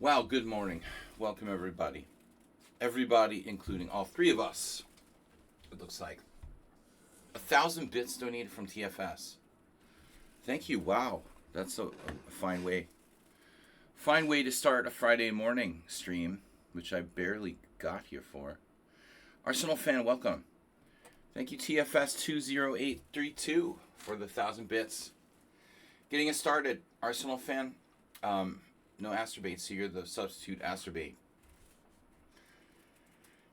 Wow, good morning. Welcome, everybody. Everybody, including all three of us. It looks like 1,000 bits donated from TFS. Thank you. Wow, that's a fine way. Fine way to start a Friday morning stream, which I barely got here for. Arsenal fan, welcome. Thank you, TFS20832, for the 1,000 bits. Getting us started. Arsenal fan, no Astrobate, so you're the substitute Astrobate.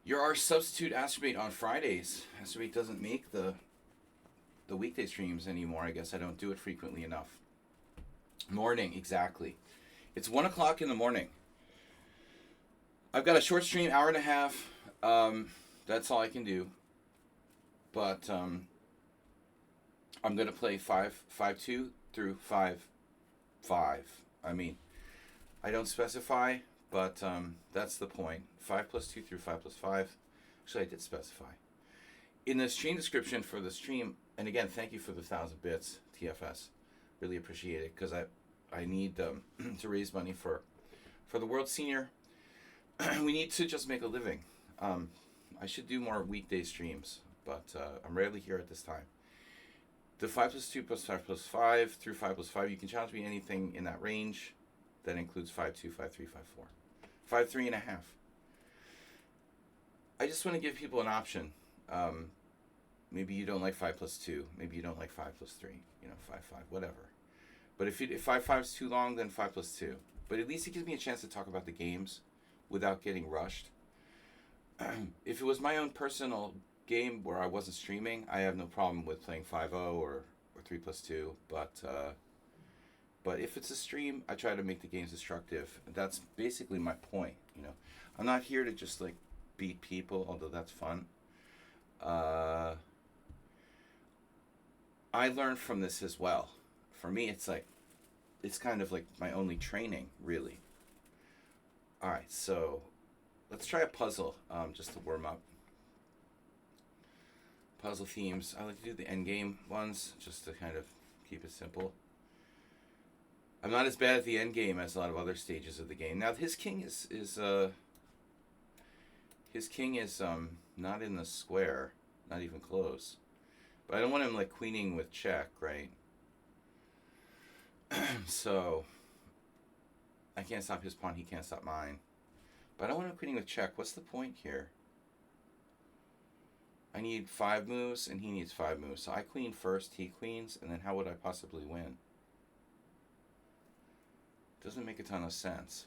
You're our substitute Astrobate on Fridays. Astrobate doesn't make the weekday streams anymore. I guess I don't do it frequently enough. Morning, exactly. It's 1 o'clock in the morning. I've got a short stream, hour and a half. That's all I can do. But I'm going to play 5-2 through 5-5. I mean, I don't specify, but that's the point. 5 plus 2 through 5 plus 5. Actually, I did specify. In the stream description for the stream, and again, thank you for the 1,000 bits, TFS. Really appreciate it, because I need to raise money for the World Senior. We need to just make a living. I should do more weekday streams, but I'm rarely here at this time. The 5 plus 2 plus 5 plus 5 through 5 plus 5, you can challenge me anything in that range. That includes 5-2, 5-3, 5-4. 5-3.5. I just want to give people an option. Maybe you don't like 5 plus 2. Maybe you don't like 5 plus 3. 5-5, whatever. But if 5-5 is too long, then 5 plus 2. But at least it gives me a chance to talk about the games without getting rushed. If it was my own personal game where I wasn't streaming, I have no problem with playing 5-0 or 3 plus 2. But if it's a stream, I try to make the games destructive. That's basically my point, I'm not here to just, beat people, although that's fun. I learned from this as well. For me, it's kind of like my only training, really. Alright, so let's try a puzzle, just to warm up. Puzzle themes. I like to do the endgame ones, just to kind of keep it simple. I'm not as bad at the end game as a lot of other stages of the game. Now his king is not in the square, not even close. But I don't want him queening with check, right? So I can't stop his pawn, he can't stop mine. But I don't want him queening with check. What's the point here? I need 5 moves and he needs 5 moves. So I queen first, he queens, and then how would I possibly win? Doesn't make a ton of sense.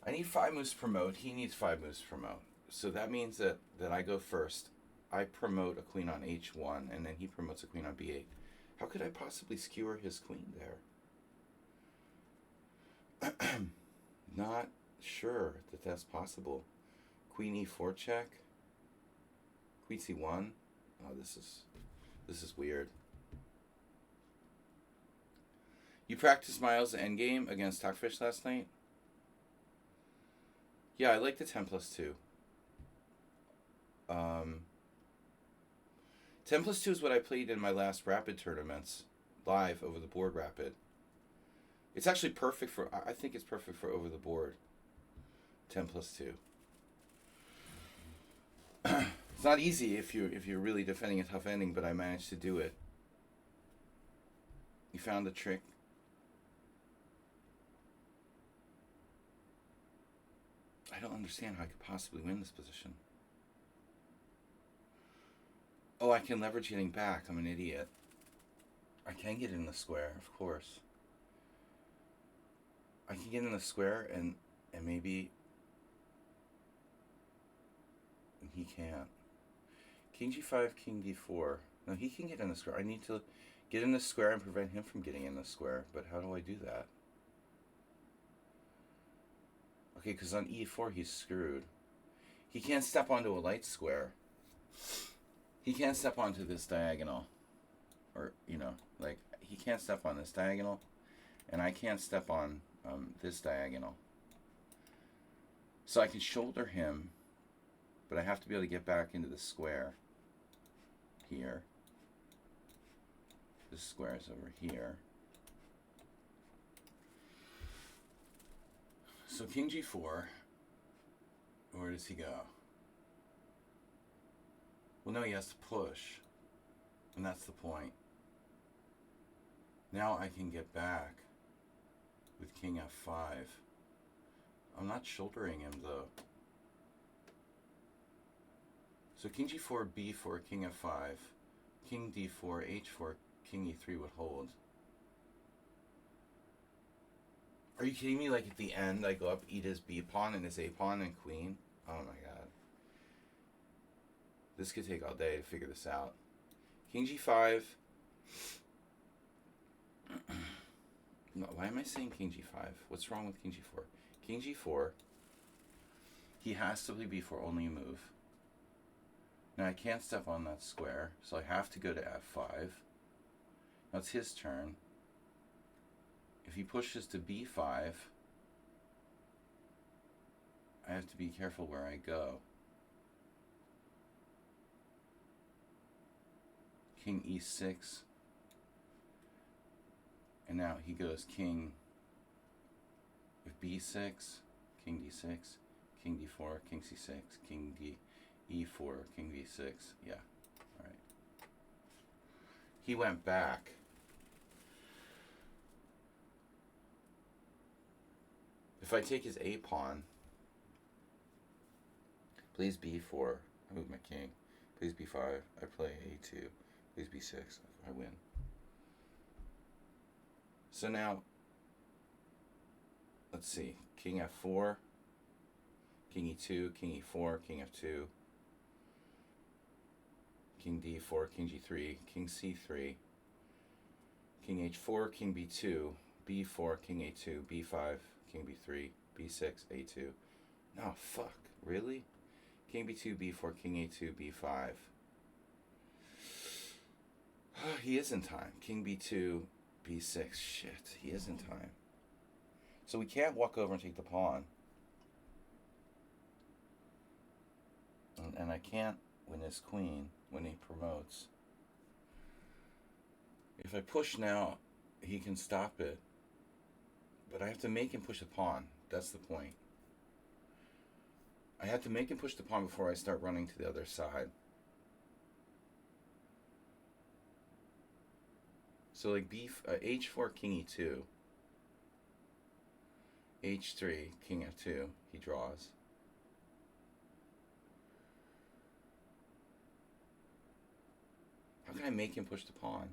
I need 5 moves to promote. He needs 5 moves to promote. So that means that I go first. I promote a queen on h1, and then he promotes a queen on b8. How could I possibly skewer his queen there? Not sure that that's possible. Queen e4 check. Queen c1. Oh, this is weird. You practiced Miles' endgame against Talkfish last night? Yeah, I like the 10 plus 2. 10 plus 2 is what I played in my last Rapid tournaments, live over the board Rapid. It's actually perfect for, I think it's perfect for over the board. 10 plus 2. It's not easy if you're really defending a tough ending, but I managed to do it. You found the trick. I don't understand how I could possibly win this position. Oh, I can leverage getting back. I'm an idiot. I can get in the square, of course. I can get in the square and maybe he can't. King g5, king d4. No, he can get in the square. I need to get in the square and prevent him from getting in the square. But how do I do that? Okay, because on e4 he's screwed. He can't step onto a light square. He can't step onto this diagonal. Or, he can't step on this diagonal. And I can't step on this diagonal. So I can shoulder him, but I have to be able to get back into the square here. This square is over here. So king g4. Where does he go? Well, no, he has to push. And that's the point. Now I can get back with king f5. I'm not shouldering him, though. So king g4, b4, king f5, king d4, h4, king e3 would hold. Are you kidding me? Like at the end, I go up, eat his b pawn and his a pawn and queen. Oh my god. This could take all day to figure this out. King g5. No, why am I saying king g5? What's wrong with king g4? King g4. He has to play b4, only a move. Now I can't step on that square, so I have to go to f5. Now it's his turn. If he pushes to b5, I have to be careful where I go. King e6. And now he goes king with b6, king d6, king d4, king c6, king e4, king d6. Yeah, all right. He went back. If I take his a pawn, plays b4, I move my king. Plays b5, I play a2. Plays b6, I win. So now, let's see. King f4, king e2, king e4, king f2, king d4, king g3, king c3, king h4, king b2, b4, king a2, b5, king b3, b6, a2. No, fuck. Really? King b2, b4, king a2, b5. He is in time. King b2, b6. Shit, he is in time. So we can't walk over and take the pawn. And I can't win his queen when he promotes. If I push now, he can stop it. But I have to make him push the pawn. That's the point. I have to make him push the pawn before I start running to the other side. So like h4, king e2. h3, king f2. He draws. How can I make him push the pawn?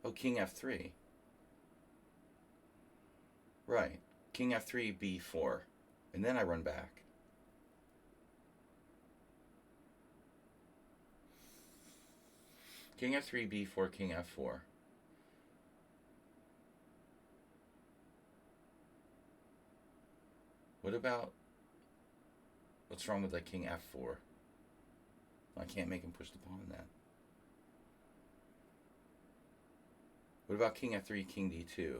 Oh, king f3. Right. King f3, b4. And then I run back. King f3, b4, king f4. What about... What's wrong with like king f4? I can't make him push the pawn then. What about king f3, king d2?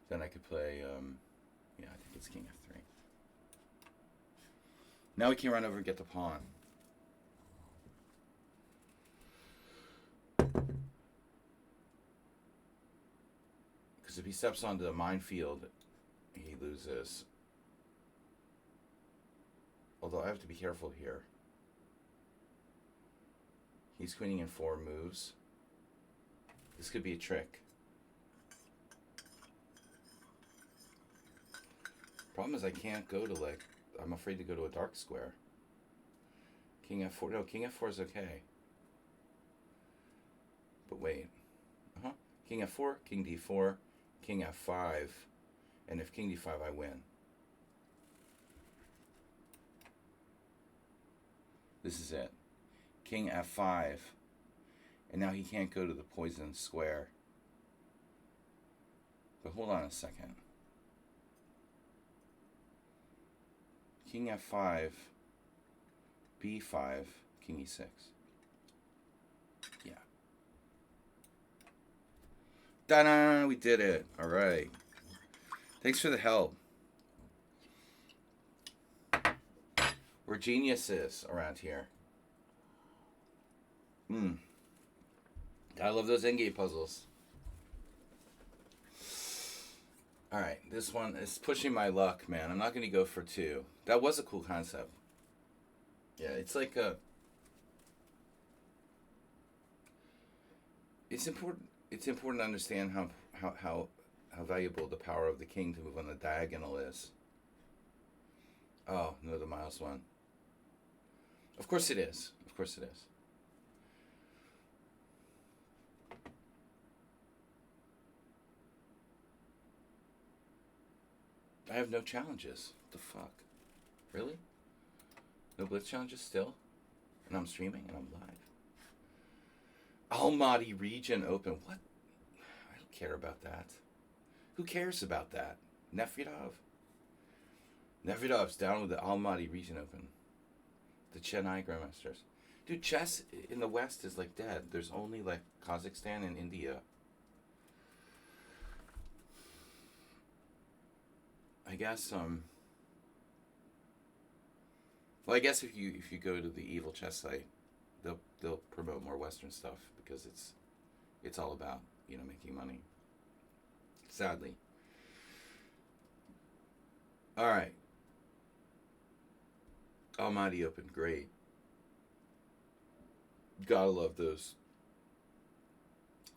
Then I could play, yeah, I think it's king f3. Now we can run over and get the pawn. Because if he steps onto the minefield, he loses. Although I have to be careful here. He's queening in 4 moves. This could be a trick. Problem is I can't go to like, I'm afraid to go to a dark square. King f4, no, king f4 is okay. But wait, king f4, king d4, king f5, and if king d5 I win. This is it. King f5, and now he can't go to the poison square. But hold on a second. King f5, b5, king e6. Yeah. Ta-da! We did it. All right. Thanks for the help. We're geniuses around here. I love those endgame puzzles. Alright, this one is pushing my luck, man. I'm not going to go for 2. That was a cool concept. Yeah, it's like a... It's important to understand how valuable the power of the king to move on the diagonal is. Oh, no, the Miles one. Of course it is. Of course it is. I have no challenges. What the fuck? Really? No Blitz challenges still? And I'm streaming and I'm live. Almaty region open. What? I don't care about that. Who cares about that? Nefridov? Nefridov's down with the Almaty region open. The Chennai Grandmasters. Dude, chess in the West is like dead. There's only like Kazakhstan and India. I guess well, I guess if you go to the evil chess site, they'll promote more Western stuff because it's all about, you know, making money. Sadly. All right. Almaty Open, great. Gotta love those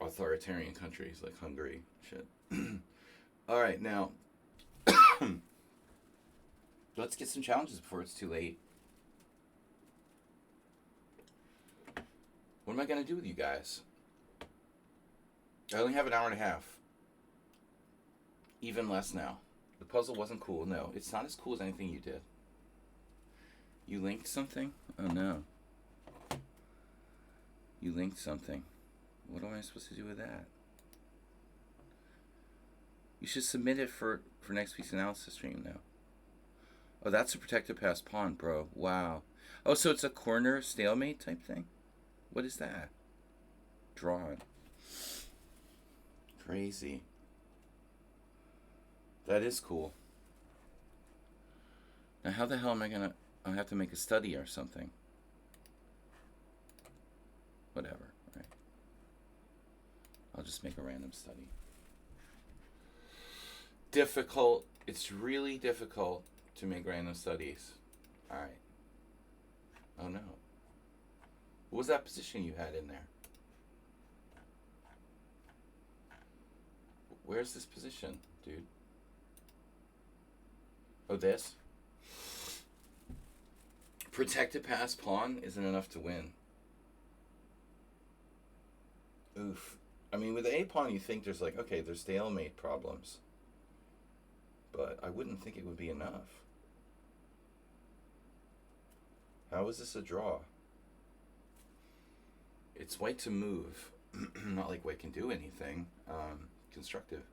authoritarian countries like Hungary. Shit. All right, now let's get some challenges before it's too late. What am I going to do with you guys? I only have an hour and a half. Even less now. The puzzle wasn't cool. No, it's not as cool as anything you did. You linked something? Oh no. You linked something. What am I supposed to do with that? You should submit it for next week's analysis stream now. Oh, that's a protected pass pawn, bro. Wow. Oh, so it's a corner stalemate type thing? What is that? Drawn. Crazy. That is cool. Now, how the hell am I gonna... I'll have to make a study or something. Whatever, right? I'll just make a random study. Difficult. It's really difficult to make random studies. Alright. Oh no. What was that position you had in there? Where's this position, dude? Oh, this? Protected pass pawn isn't enough to win. Oof. I mean, with the A pawn, you think there's like, okay, there's stalemate problems. But I wouldn't think it would be enough. How is this a draw? It's white to move. Not like white can do anything constructive.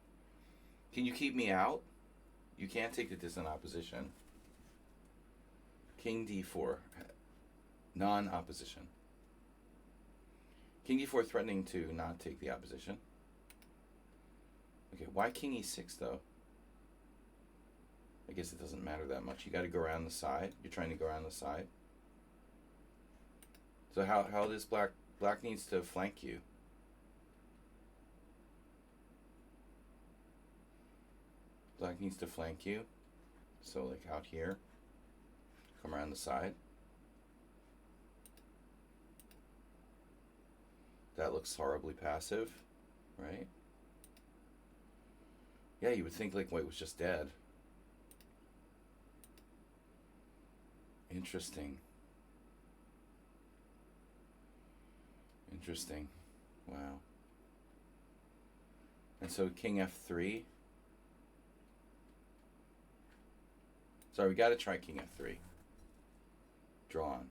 Can you keep me out? You can't take the distant opposition. King d4. Non-opposition. King d4 threatening to not take the opposition. Okay, why king e6 though? I guess it doesn't matter that much. You got to go around the side. You're trying to go around the side. So how does black needs to flank you? Black needs to flank you. So like out here. Come around the side. That looks horribly passive, right? Yeah, you would think like white was just dead. Interesting. Interesting. Wow. And so king f3. Sorry, we got to try king f3. Drawn.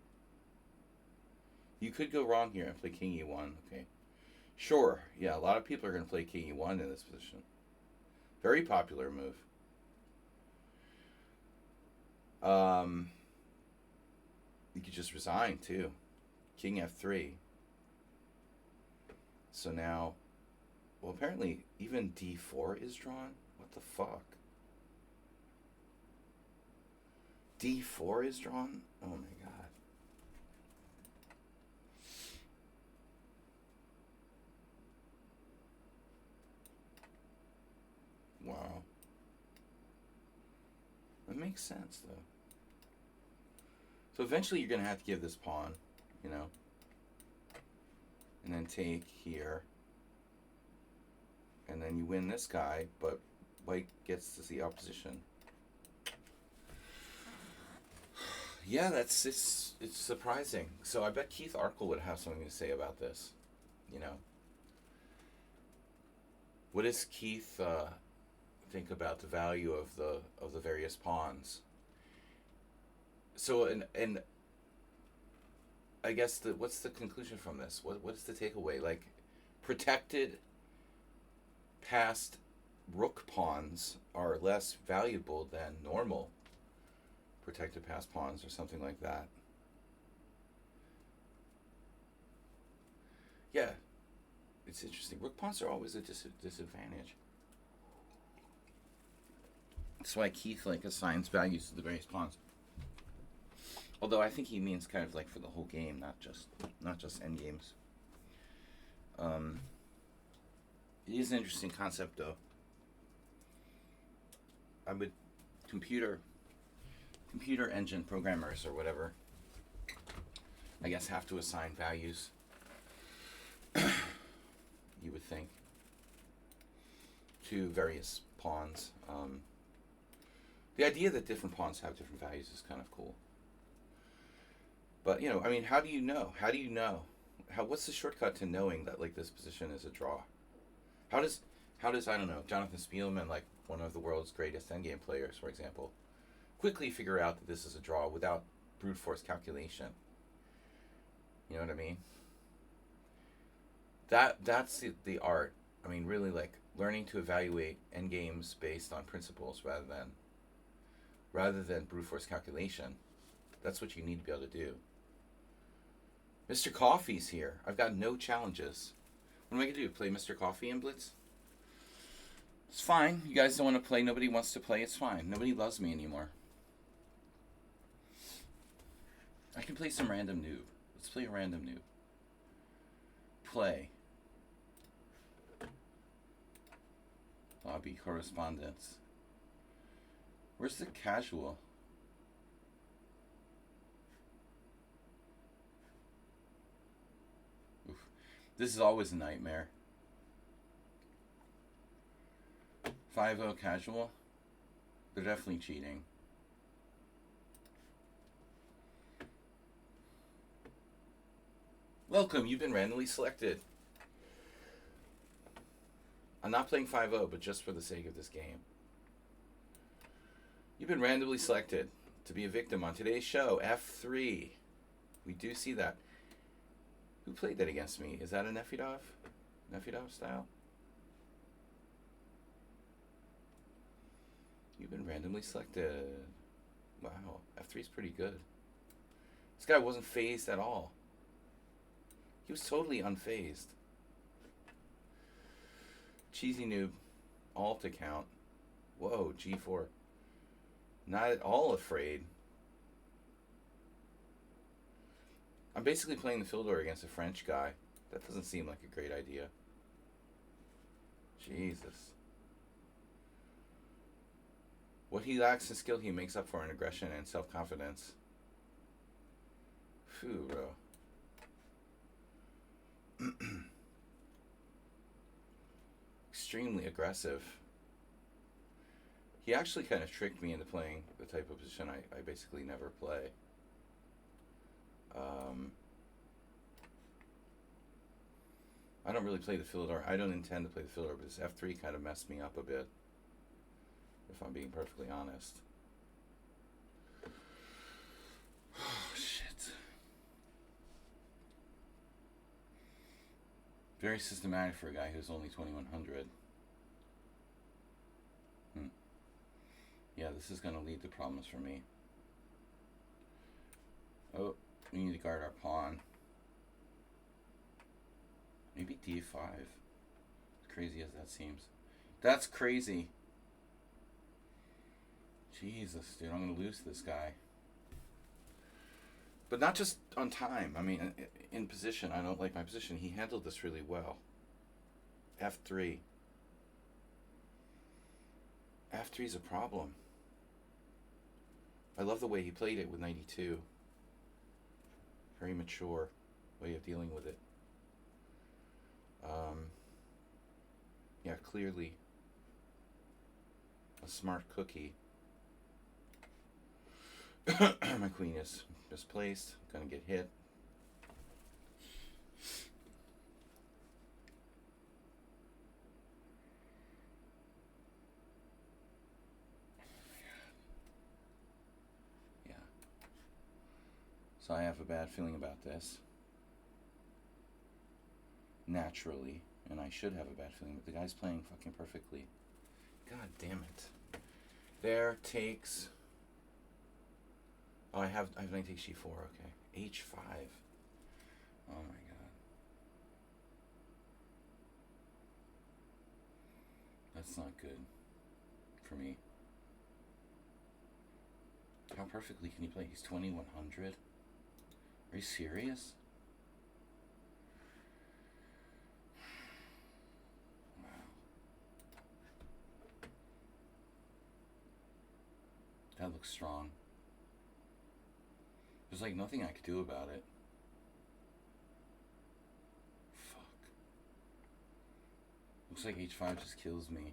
You could go wrong here and play king e1. Okay. Sure. Yeah, a lot of people are going to play king e1 in this position. Very popular move. You could just resign too. King f3. So now, well, apparently even d4 is drawn. What the fuck? d4 is drawn? Oh my god. makes sense, though. So eventually you're going to have to give this pawn, you know, and then take here. And then you win this guy, but white gets to see opposition. Yeah, it's surprising. So I bet Keith Arkle would have something to say about this, you know. What does Keith think about the value of the various pawns? So and I guess what's the conclusion from this? What is the takeaway? Like, protected passed rook pawns are less valuable than normal protected passed pawns, or something like that. Yeah, it's interesting. Rook pawns are always a disadvantage. That's why Keith like assigns values to the various pawns. Although I think he means kind of like for the whole game, not just end games. It is an interesting concept, though. I would computer engine programmers or whatever, I guess, have to assign values. You would think, to various pawns. The idea that different pawns have different values is kind of cool. But, you know, I mean, how do you know? What's the shortcut to knowing that, like, this position is a draw? How does I don't know, Jonathan Spielman, like one of the world's greatest endgame players, for example, quickly figure out that this is a draw without brute force calculation? You know what I mean? That's the art. I mean, really, like, learning to evaluate endgames based on principles rather than brute force calculation. That's what you need to be able to do. Mr. Coffee's here. I've got no challenges. What am I going to do? Play Mr. Coffee in Blitz? It's fine. You guys don't want to play. Nobody wants to play. It's fine. Nobody loves me anymore. I can play some random noob. Let's play a random noob. Play. Lobby correspondence. Where's the casual? This is always a nightmare. 5-0 casual. They're definitely cheating. Welcome, you've been randomly selected. I'm not playing 5-0, but just for the sake of this game. You've been randomly selected to be a victim on today's show, F3. We do see that. Who played that against me? Is that a Nefedov? Nefedov style? You've been randomly selected. Wow, F3's pretty good. This guy wasn't phased at all. He was totally unfazed. Cheesy noob. All to count. Whoa, G4. Not at all afraid. I'm basically playing the Fildor against a French guy. That doesn't seem like a great idea. Jesus. What he lacks in skill, he makes up for in aggression and self-confidence. Phew, bro. Extremely aggressive. He actually kind of tricked me into playing the type of position I basically never play. I don't really play the Fildor. I don't intend to play the Fildor, but this F3 kind of messed me up a bit, if I'm being perfectly honest. Oh, shit. Very systematic for a guy who's only 2100. Yeah, this is going to lead to problems for me. Oh, we need to guard our pawn. Maybe D5. As crazy as that seems. That's crazy. Jesus, dude, I'm going to lose this guy. But not just on time. I mean, in position. I don't like my position. He handled this really well. F3. F3 is a problem. I love the way he played it with 92. Very mature way of dealing with it. Yeah, clearly a smart cookie. My queen is misplaced. Gonna get hit. Yeah. So I have a bad feeling about this. Naturally. And I should have a bad feeling, but the guy's playing fucking perfectly. God damn it. There takes... Oh, I have knight takes g4, okay. h5. Oh my god. That's not good for me. How perfectly can he play? He's 2100. Are you serious? Wow. That looks strong. There's like nothing I could do about it. Fuck. Looks like h5 just kills me.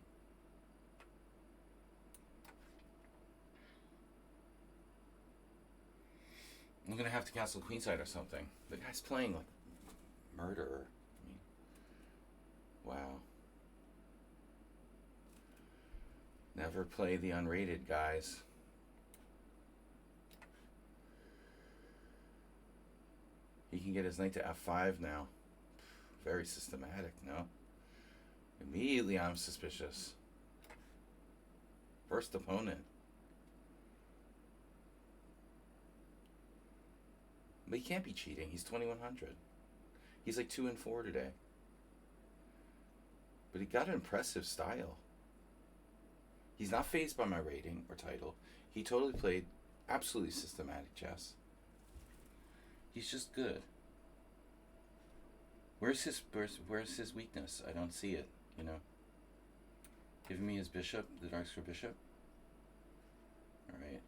I'm gonna have to castle queenside or something. The guy's playing like murderer. I mean, wow. Never play the unrated, guys. He can get his knight to f5 now. Very systematic, no? Immediately I'm suspicious. First opponent. But he can't be cheating. He's 2100. He's like 2-4 today. But he got an impressive style. He's not fazed by my rating or title. He totally played absolutely systematic chess. He's just good. Where's his weakness? I don't see it, you know. Giving me his bishop, the dark square bishop. Alright.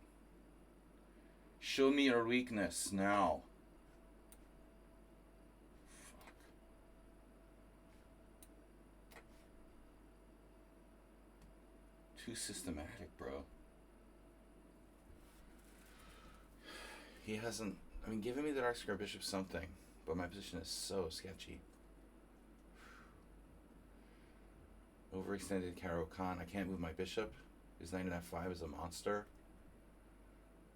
Show me your weakness now. Fuck. Too systematic, bro. He hasn't... I mean, giving me the dark square bishop something, but my position is so sketchy. Overextended Caro Khan. I can't move my bishop. His knight in f5 is a monster.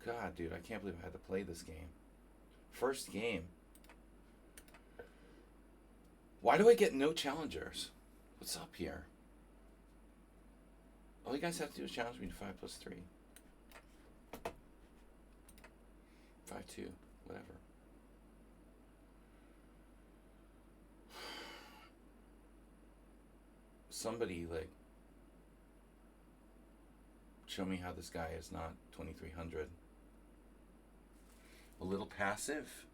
God, dude, I can't believe I had to play this game. First game. Why do I get no challengers? What's up here? All you guys have to do is challenge me to 5 + 3. 5-2. Whatever. Somebody, like, show me how this guy is not 2300. A little passive?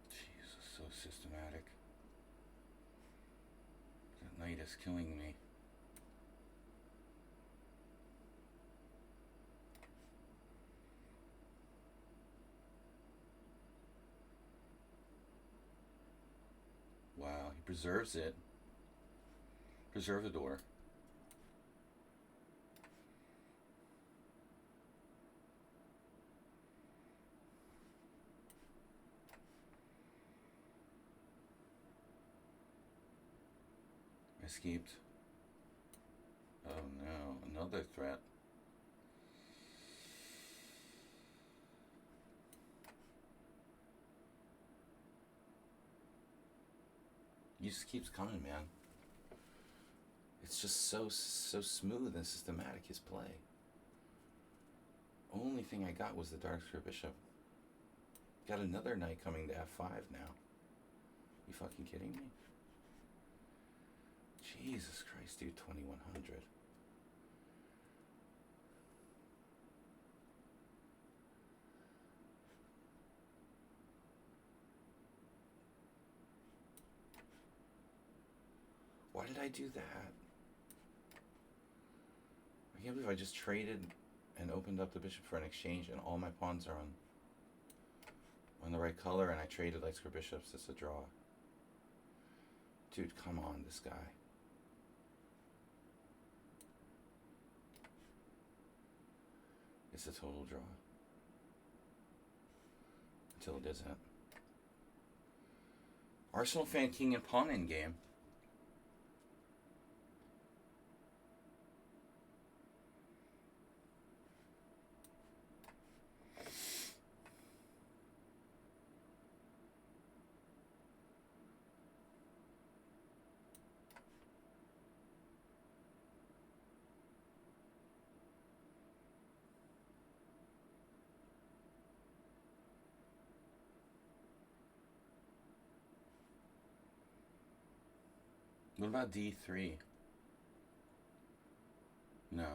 Jesus, so systematic. That knight is killing me. Wow, he preserves it. Preserve the door. Escaped. Oh no, another threat. He just keeps coming, man. It's just so smooth and systematic, his play. Only thing I got was the dark square bishop. Got another knight coming to f5 now. You fucking kidding me? Jesus Christ, dude, 2100. Why did I do that? I can't believe I just traded and opened up the bishop for an exchange and all my pawns are on the right color and I traded like square bishops. It's a draw. Dude, come on, this guy. It's a total draw. Until it isn't. Arsenal fan king and pawn in game. What about D3? No.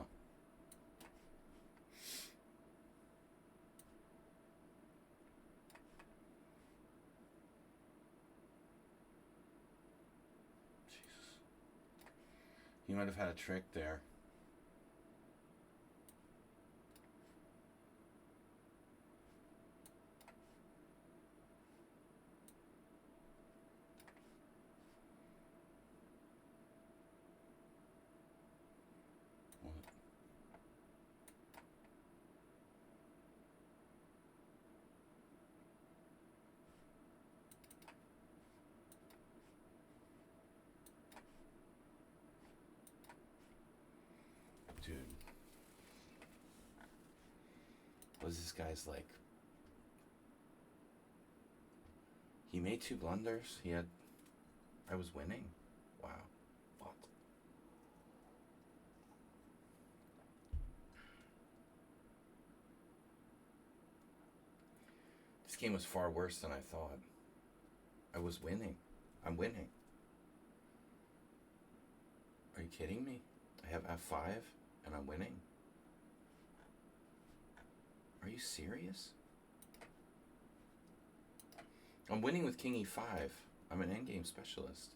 Jesus. He might have had a trick there. Dude. Was this guy's like... He made 2 blunders. He had... I was winning. Wow. What? This game was far worse than I thought. I was winning. I'm winning. Are you kidding me? I have F5 and I'm winning. Are you serious? I'm winning with King E5. I'm an endgame specialist.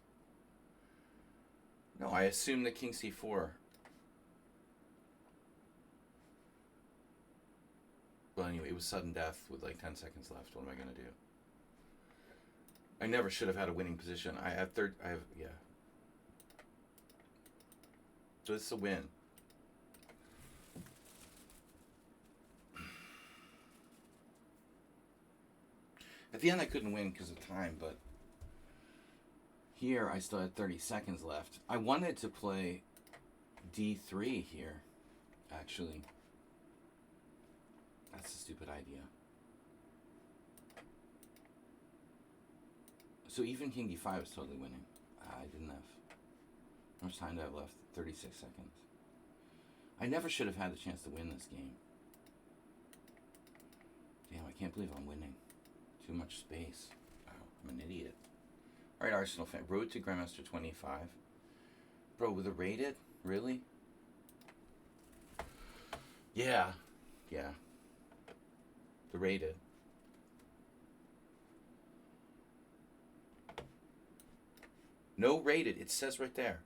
No, I assume that King C4. Well, anyway, it was sudden death with like 10 seconds left. What am I going to do? I never should have had a winning position. I have yeah. So it's a win. At the end, I couldn't win because of time, but here I still had 30 seconds left. I wanted to play D3 here, actually. That's a stupid idea. So even King D5 is totally winning. I didn't have... How much time do I have left? 36 seconds. I never should have had the chance to win this game. Damn, I can't believe I'm winning. Too much space. Wow, I'm an idiot. Alright, Arsenal fan. Road to Grandmaster 25. Bro, with a rated? Really? Yeah. Yeah. The rated. No rated. It says right there.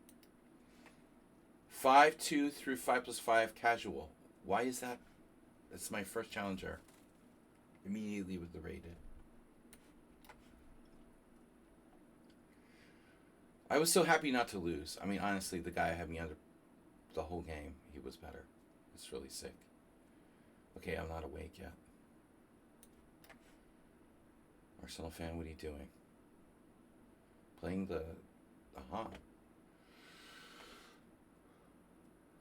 5-2 through 5+5 casual. Why is that? That's my first challenger. Immediately with the rated. I was so happy not to lose. I mean, honestly, the guy had me under the whole game. He was better. It's really sick. Okay, I'm not awake yet. Arsenal fan, what are you doing? Playing the...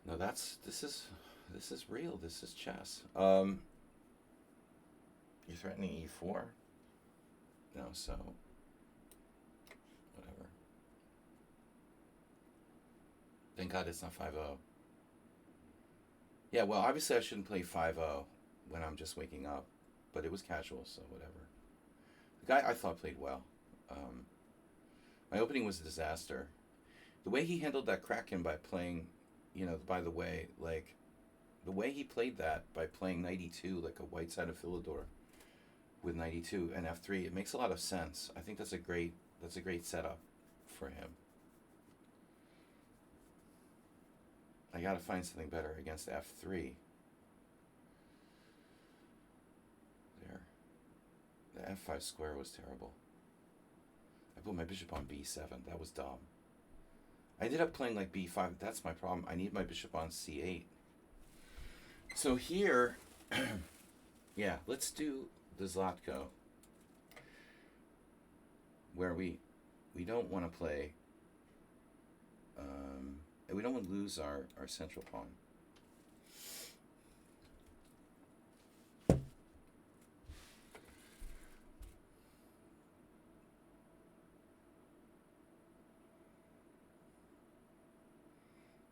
No, this is real. This is chess. You're threatening E4? No, so... Whatever. Thank God it's not 5-0. Yeah, well, obviously I shouldn't play 5-0 when I'm just waking up. But it was casual, so whatever. The guy I thought played well. My opening was a disaster. The way he handled that Kraken by playing, you know, by the way, like, the way he played that by playing knight e2, like a white side of Philidor with knight e2 and f3, it makes a lot of sense. I think that's a great setup for him. I gotta find something better against f3. There. The f5 square was terrible. I put my bishop on b7. That was dumb. I ended up playing like b5. That's my problem. I need my bishop on c8. So here, yeah, let's do the Zlatko, where we don't want to play, we don't want to lose our central pawn.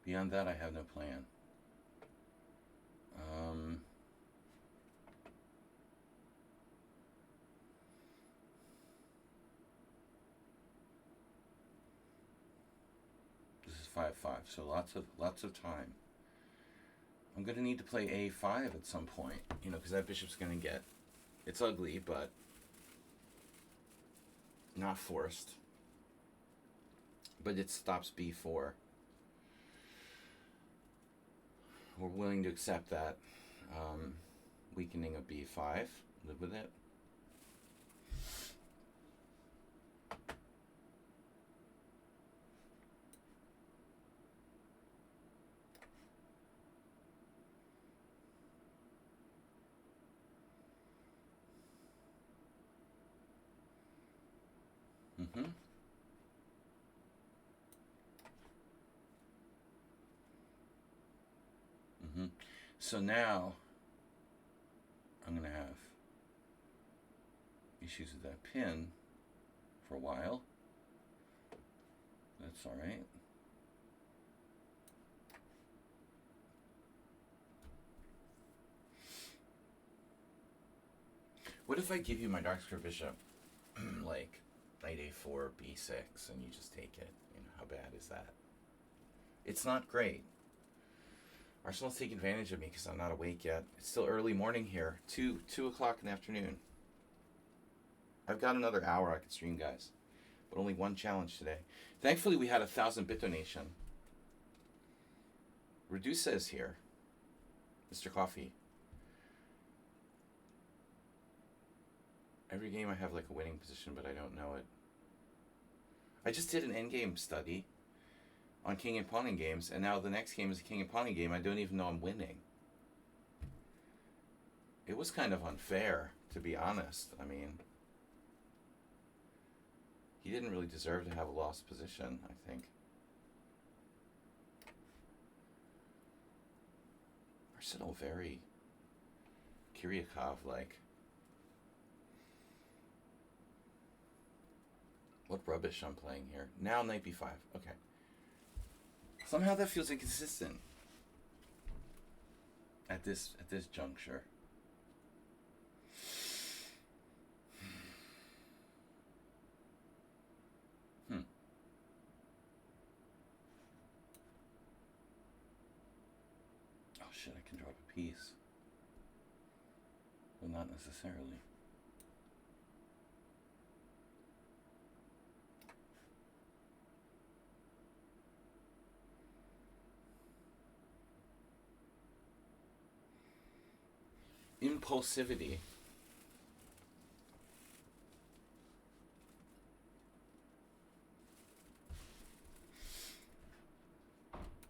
Beyond that, I have no plan. This is 5-5, so lots of time. I'm gonna need to play a5 at some point, you know, because that bishop's gonna get, it's ugly, but not forced. But it stops b4. We're willing to accept that weakening of b5. Live with it. So now I'm going to have issues with that pin for a while. That's all right. What if I give you my dark square bishop, like knight a4, b6, and you just take it? You know, how bad is that? It's not great. Arsenal's taking advantage of me because I'm not awake yet. It's still early morning here. 2 o'clock in the afternoon. I've got another hour I could stream, guys. But only one challenge today. Thankfully, we had 1,000-bit donation. Reduce is here. Mr. Coffee. Every game I have like a winning position, but I don't know it. I just did an endgame study on king and pawning games, and now the next game is a king and pawning game. I don't even know I'm winning. It was kind of unfair, to be honest. I mean, he didn't really deserve to have a lost position, I think. Arsenal very Kiryakov-like. What rubbish I'm playing here. Now knight b5. Okay. Somehow that feels inconsistent at this juncture. Oh shit, I can drop a piece. Well, not necessarily. Impulsivity.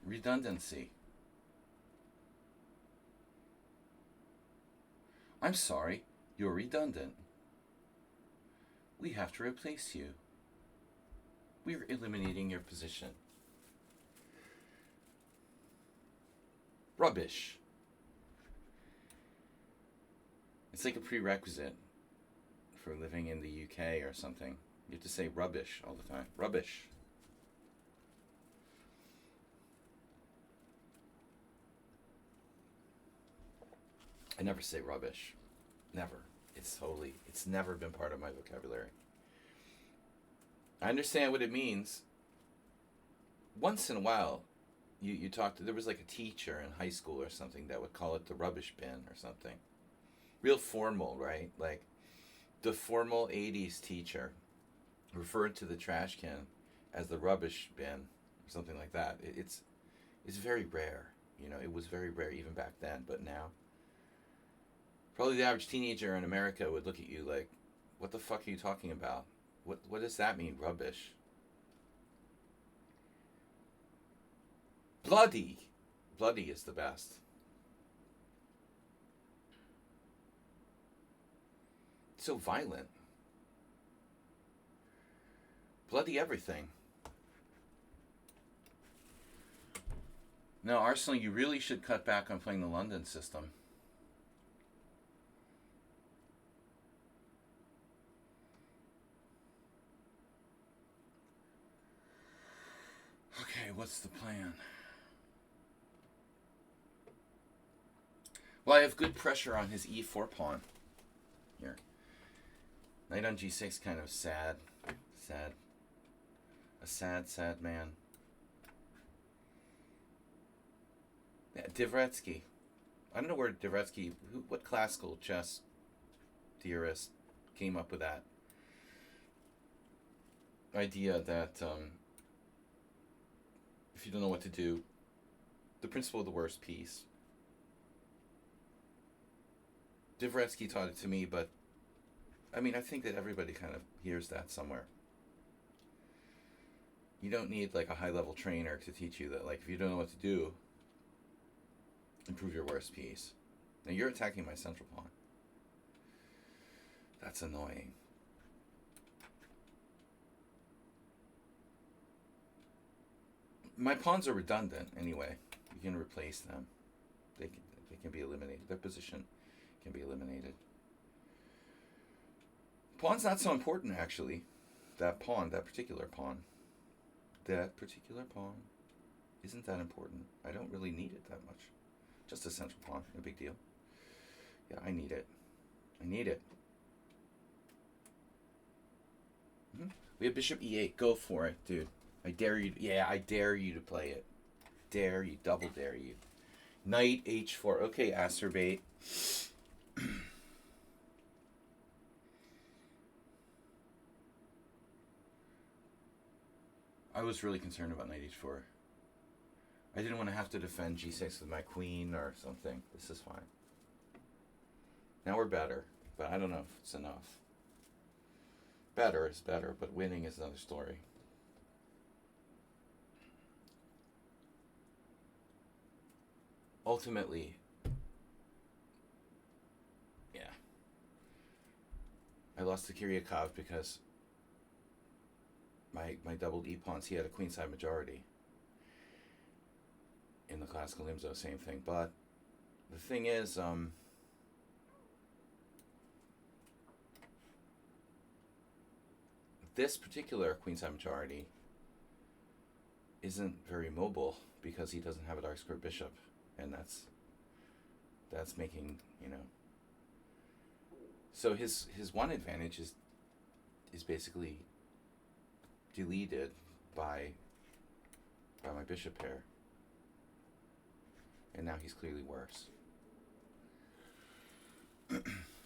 Redundancy. I'm sorry, you're redundant. We have to replace you. We're eliminating your position. Rubbish. It's like a prerequisite for living in the UK or something. You have to say rubbish all the time. Rubbish. I never say rubbish. Never. It's never been part of my vocabulary. I understand what it means. Once in a while, you talked, there was like a teacher in high school or something that would call it the rubbish bin or something. Real formal, right? Like the formal 80s teacher referred to the trash can as the rubbish bin or something like that. is very rare. You know, it was very rare even back then, but now, probably the average teenager in America would look at you like, what the fuck are you talking about? What does that mean, rubbish? Bloody. Bloody is the best. So violent. Bloody everything. No, Arsenal, you really should cut back on playing the London system. Okay, what's the plan? Well, I have good pressure on his e4 pawn. Here. Knight on g6, kind of sad. Sad. A sad, sad man. Yeah, Dvoretsky. I don't know where Dvoretsky, what classical chess theorist came up with that idea that if you don't know what to do, the principle of the worst piece. Dvoretsky taught it to me, but I mean, I think that everybody kind of hears that somewhere. You don't need like a high-level trainer to teach you that, like, if you don't know what to do, improve your worst piece. Now you're attacking my central pawn. That's annoying. My pawns are redundant anyway. You can replace them. They can be eliminated. Their position can be eliminated. Pawn's not so important, actually. That pawn, that particular pawn. That particular pawn isn't that important. I don't really need it that much. Just a central pawn, no big deal. Yeah, I need it. I need it. We have bishop e8. Go for it, dude. I dare you. Yeah, I dare you to play it. Dare you. Double dare you. Knight h4. Okay, acerbate. I was really concerned about knight h4. I didn't want to have to defend g6 with my queen or something. This is fine. Now we're better, but I don't know if it's enough. Better is better, but winning is another story. Ultimately, yeah. I lost to Kiryakov because my doubled e-pawns, he had a queenside majority. In the classical Limzo, same thing. But the thing is, this particular queenside majority isn't very mobile because he doesn't have a dark square bishop, and that's making, you know. So his one advantage is basically deleted by my bishop pair. And now he's clearly worse.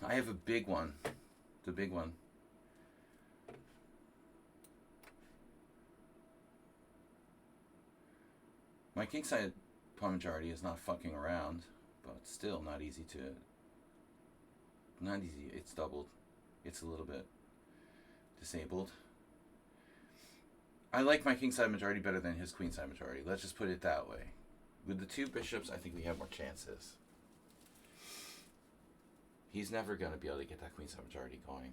I have a big one. The big one. My kingside pawn majority is not fucking around, but still not easy to... Not easy. It's doubled. It's a little bit disabled. I like my kingside majority better than his queenside majority. Let's just put it that way. With the two bishops, I think we have more chances. He's never going to be able to get that queenside majority going.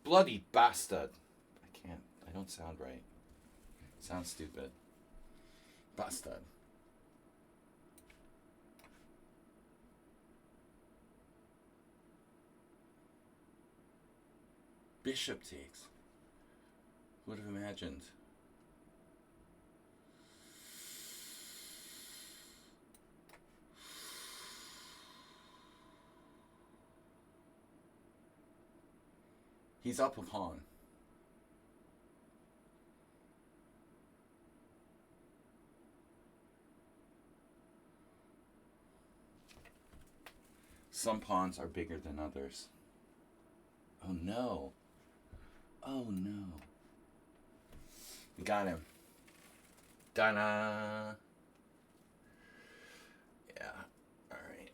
Bloody bastard. I can't. I don't sound right. Sounds stupid. Bastard. Bishop takes. Who would have imagined? He's up a pawn. Some pawns are bigger than others. Oh no. Oh no. We got him. Da-na. Yeah. All right.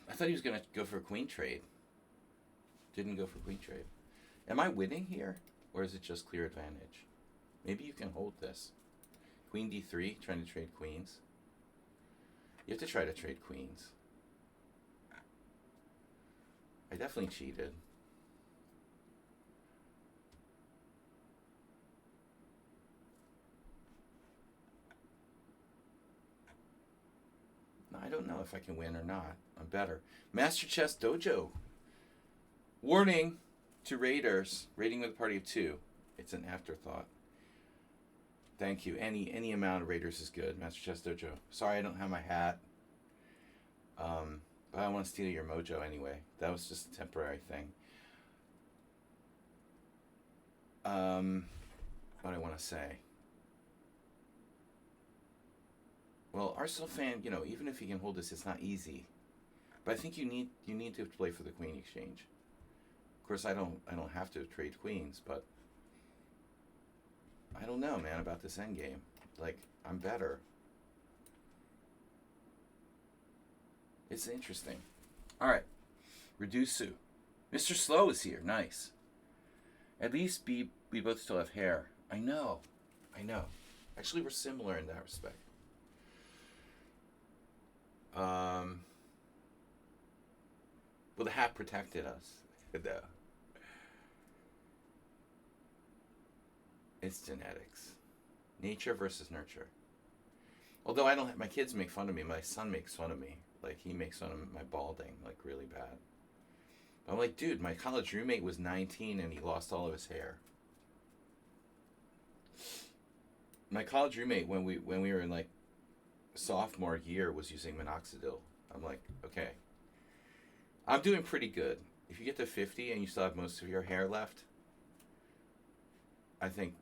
I thought he was going to go for a queen trade. Didn't go for queen trade. Am I winning here? Or is it just clear advantage? Maybe you can hold this. Queen d3, trying to trade queens. You have to try to trade queens. I definitely cheated. No, I don't know if I can win or not. I'm better. Master Chess Dojo. Warning to raiders. Raiding with a party of 2. It's an afterthought. Thank you. Any amount of raiders is good. Master Chess Dojo. Sorry I don't have my hat. But I want to steal your mojo anyway. That was just a temporary thing. What I want to say. Well, Arsenal fan, you know, even if you can hold this, it's not easy. But I think you need to play for the queen exchange. Of course, I don't have to trade queens, but I don't know, man, about this endgame. Like, I'm better. It's interesting. All right, Redusu. Mr. Slow is here. Nice. At least we both still have hair. I know. Actually, we're similar in that respect. Well, the hat protected us. No. It's genetics. Nature versus nurture. Although I don't have, my kids make fun of me. My son makes fun of me. Like, he makes fun of my balding, like, really bad. I'm like, dude, my college roommate was 19 and he lost all of his hair. My college roommate, when we were in, like, sophomore year, was using minoxidil. I'm like, okay. I'm doing pretty good. If you get to 50 and you still have most of your hair left, I think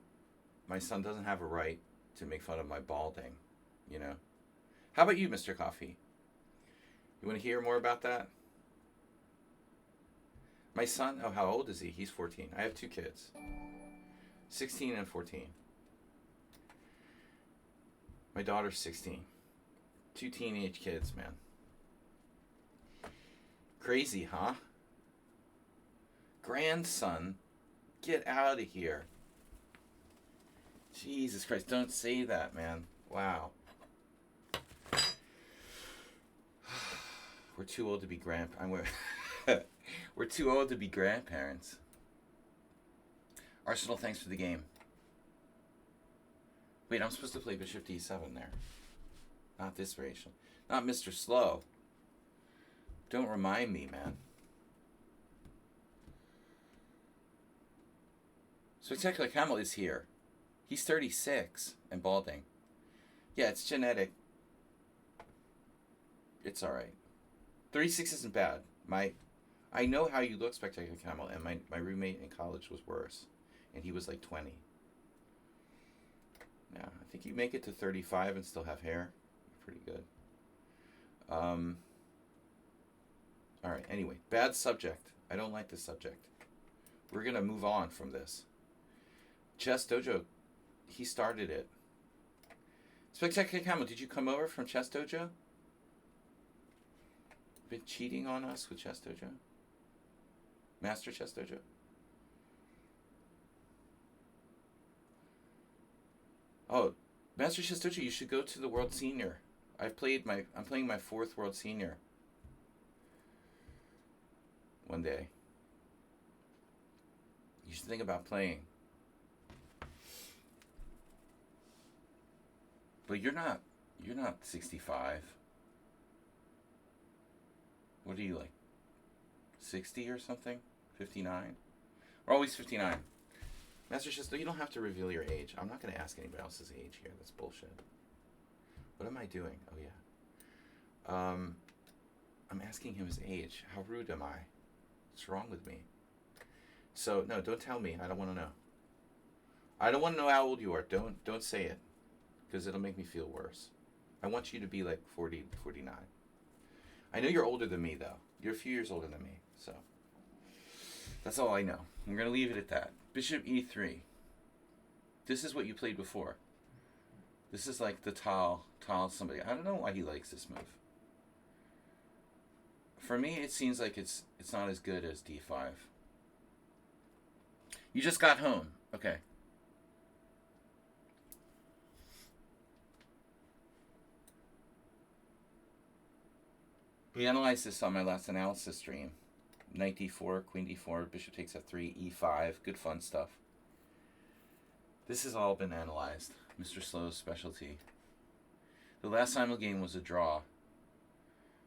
my son doesn't have a right to make fun of my balding, you know? How about you, Mr. Coffee? You want to hear more about that? My son, oh, how old is he? He's 14. I have 2 kids, 16 and 14. My daughter's 16. 2 teenage kids, man. Crazy, huh? Grandson, get out of here. Jesus Christ, don't say that, man. Wow. We're too old to be we're too old to be grandparents. Arsenal, thanks for the game. Wait, I'm supposed to play Bishop D7 there. Not this variation. Not Mr. Slow. Don't remind me, man. Spectacular Camel is here. He's 36 and balding. Yeah, it's genetic. It's alright. 36 isn't bad. I know how you look, Spectacular Camel, and my roommate in college was worse. And he was like 20. Yeah, I think you make it to 35 and still have hair. Pretty good. Alright, anyway. Bad subject. I don't like this subject. We're going to move on from this. Chess Dojo, he started it. Spectacular Camel, did you come over from Chess Dojo? Been cheating on us with Chess Dojo? Master Chess Dojo? Oh, Master Chess Dojo, you should go to the World Senior. I'm playing my 4th World Senior. One day. You should think about playing. But you're not 65. What are you, like 60 or something? 59? We're always 59. Master Chess, you don't have to reveal your age. I'm not going to ask anybody else's age here. That's bullshit. What am I doing? Oh, yeah. I'm asking him his age. How rude am I? What's wrong with me? So, no, don't tell me. I don't want to know. I don't want to know how old you are. Don't say it. Because it'll make me feel worse. I want you to be like 40, 49. I know you're older than me, though. You're a few years older than me. So, that's all I know. I'm going to leave it at that. Bishop E3. This is what you played before. This is like the tall somebody. I don't know why he likes this move. For me, it seems like it's not as good as d5. You just got home. Okay. We analyzed this on my last analysis stream. Knight d4, queen d4, bishop takes f3, e5. Good fun stuff. This has all been analyzed. Mr. Slow's specialty. The last final game was a draw.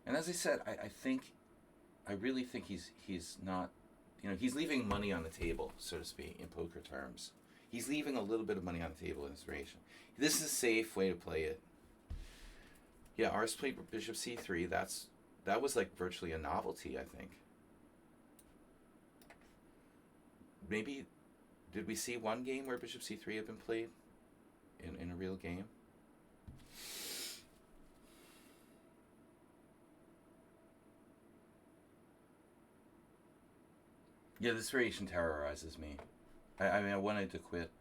And as I said, I really think he's not, he's leaving money on the table, so to speak, in poker terms. He's leaving a little bit of money on the table in inspiration. This is a safe way to play it. Yeah, ours played bishop c3. That was like virtually a novelty, I think. Maybe, did we see one game where bishop c3 had been played in a real game? Yeah, this variation terrorizes me. I mean, I wanted to quit,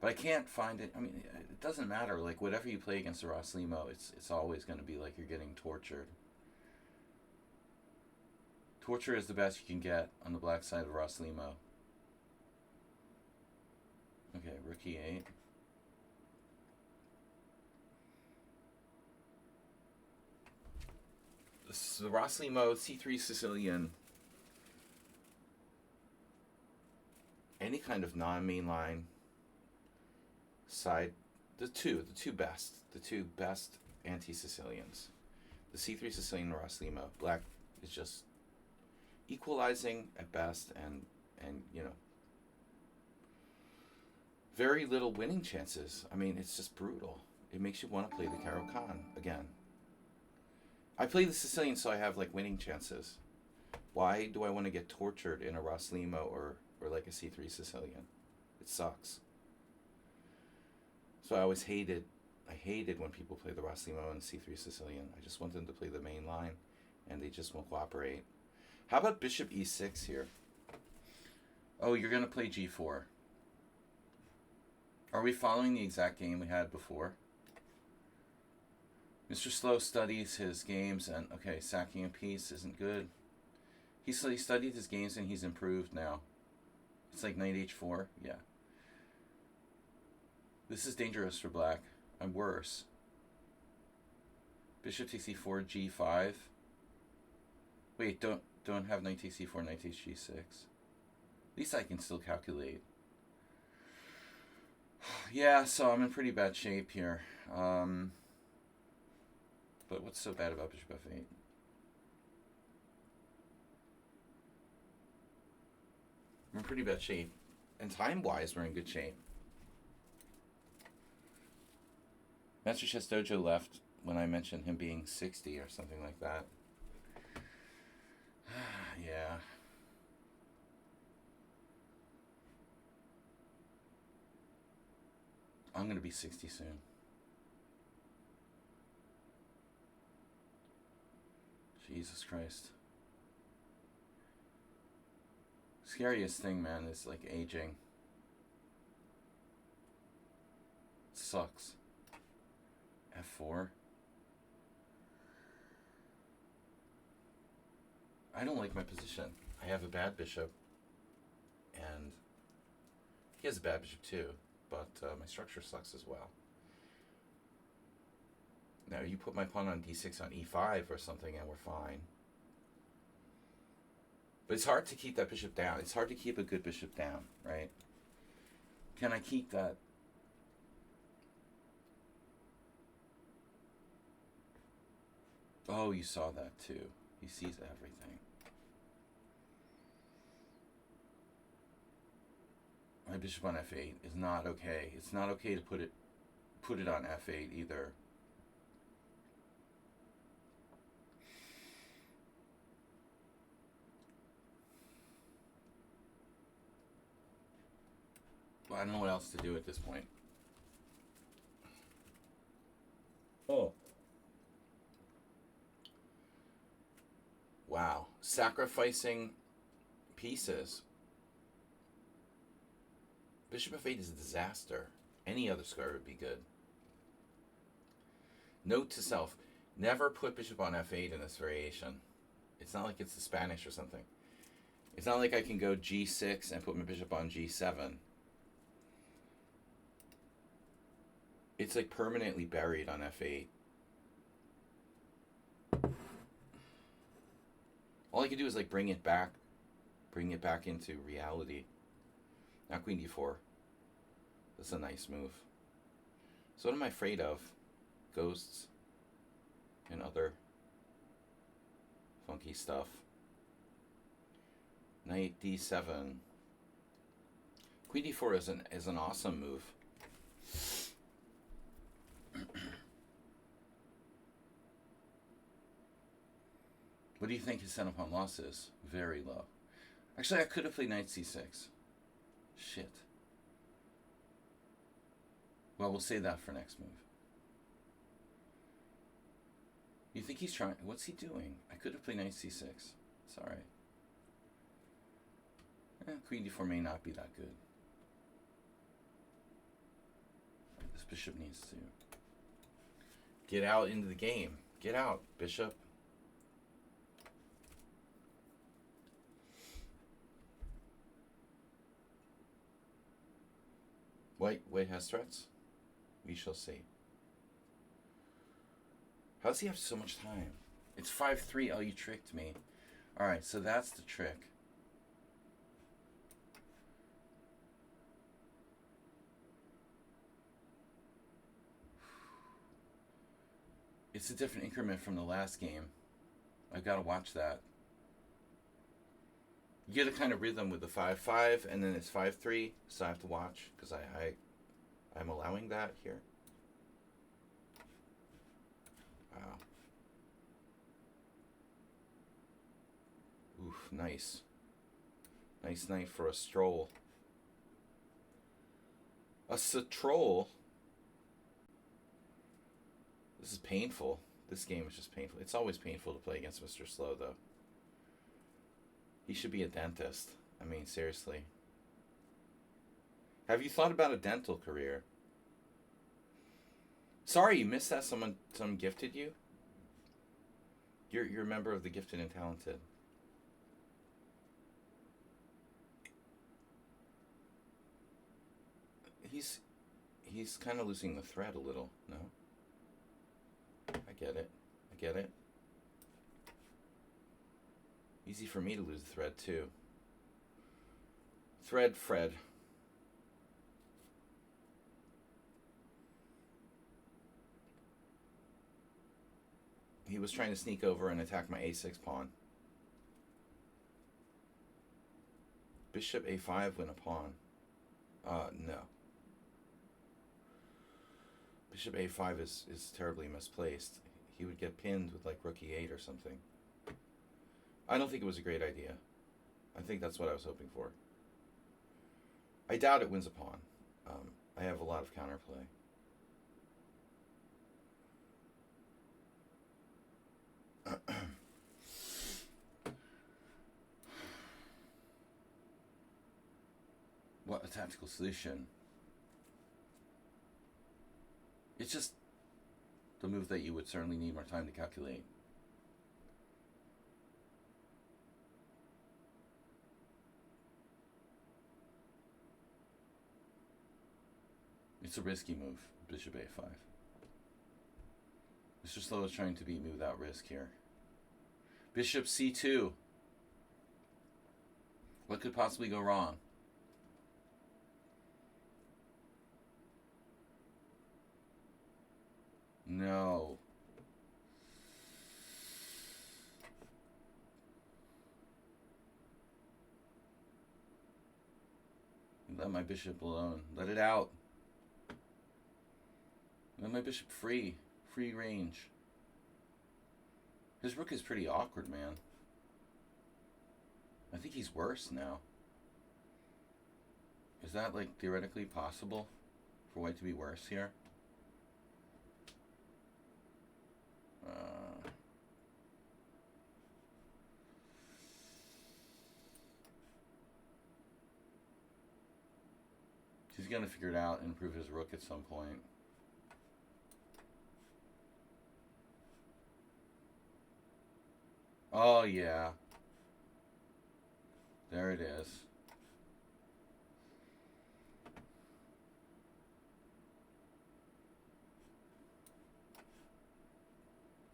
but I can't find it. I mean, it doesn't matter. Like, whatever you play against a Ross Limo, it's always going to be like you're getting tortured. Torture is the best you can get on the black side of Ross Limo. Okay, rook e8. This is the Ross Limo c3 Sicilian. Any kind of non-mainline side, the two best anti-Sicilians. The c3 Sicilian and Ross Limo. Black is just equalizing at best, and very little winning chances. I mean, it's just brutal. It makes you want to play the Caro-Kann again. I play the Sicilian so I have like winning chances. Why do I want to get tortured in a Ross Limo or like a c3 Sicilian? It sucks. So I always hated when people play the Ross Limo and c3 Sicilian. I just want them to play the main line, and they just won't cooperate. How about bishop e6 here? Oh, you're going to play g4. Are we following the exact game we had before? Mr. Slow studies his games, and okay, sacking a piece isn't good. He studied his games and he's improved now. It's like knight h4, yeah. This is dangerous for black. I'm worse. Bishop takes e4, g5. Wait, don't have knight takes e4, knight takes g6. At least I can still calculate. Yeah, so I'm in pretty bad shape here. But what's so bad about bishop f8? We're in pretty bad shape. And time-wise, we're in good shape. Master Chess Dojo left when I mentioned him being 60 or something like that. Yeah. I'm going to be 60 soon. Jesus Christ. Scariest thing, man, is like aging. It sucks. f4. I don't like my position. I have a bad bishop, and he has a bad bishop too, but my structure sucks as well. Now you put my pawn on d6 on e5 or something and we're fine. But it's hard to keep that bishop down. It's hard to keep a good bishop down, right? Can I keep that? Oh, you saw that too. He sees everything. My bishop on f8 is not okay. It's not okay to put it on f8 either. Well, I don't know what else to do at this point. Oh. Wow. Sacrificing pieces. Bishop f8 is a disaster. Any other square would be good. Note to self, never put bishop on f8 in this variation. It's not like it's the Spanish or something. It's not like I can go g6 and put my bishop on g7. It's like permanently buried on f8. All I can do is like bring it back into reality. Now queen d4. That's a nice move. So what am I afraid of? Ghosts and other funky stuff. Knight d7. Queen d4 is an awesome move. What do you think his center pawn loss is? Very low. Actually, I could have played knight c6. Shit. Well, we'll save that for next move. You think he's trying? What's he doing? I could have played knight c6. It's alright. Queen d4 may not be that good. This bishop needs to get out into the game. Get out, bishop. White has threats? We shall see. How does he have so much time? It's 5-3. Oh, you tricked me. Alright, so that's the trick. It's a different increment from the last game. I've got to watch that. You get a kind of rhythm with the 5-5, and then it's 5-3, so I have to watch, because I'm allowing that here. Wow. Oof, nice. Nice night for a stroll. A stroll? This is painful. This game is just painful. It's always painful to play against Mr. Slow, though. He should be a dentist. I mean, seriously. Have you thought about a dental career? Sorry, you missed that. Someone gifted you? You're a member of the Gifted and Talented. He's kind of losing the thread a little, no? I get it. I get it. Easy for me to lose the thread, too. Thread Fred. He was trying to sneak over and attack my a6 pawn. Bishop a5 win a pawn. No. Bishop a5 is terribly misplaced. He would get pinned with like rook e8 or something. I don't think it was a great idea. I think that's what I was hoping for. I doubt it wins a pawn. I have a lot of counterplay. What a tactical solution. It's just the move that you would certainly need more time to calculate. It's a risky move, bishop a5. Mr. Slow is trying to beat me without risk here. Bishop c2. What could possibly go wrong? No. Let my bishop alone. Let it out. Let my bishop free. Free range. His rook is pretty awkward, man. I think he's worse now. Is that, like, theoretically possible for white to be worse here? He's gonna figure it out and improve his rook at some point. Oh yeah. There it is.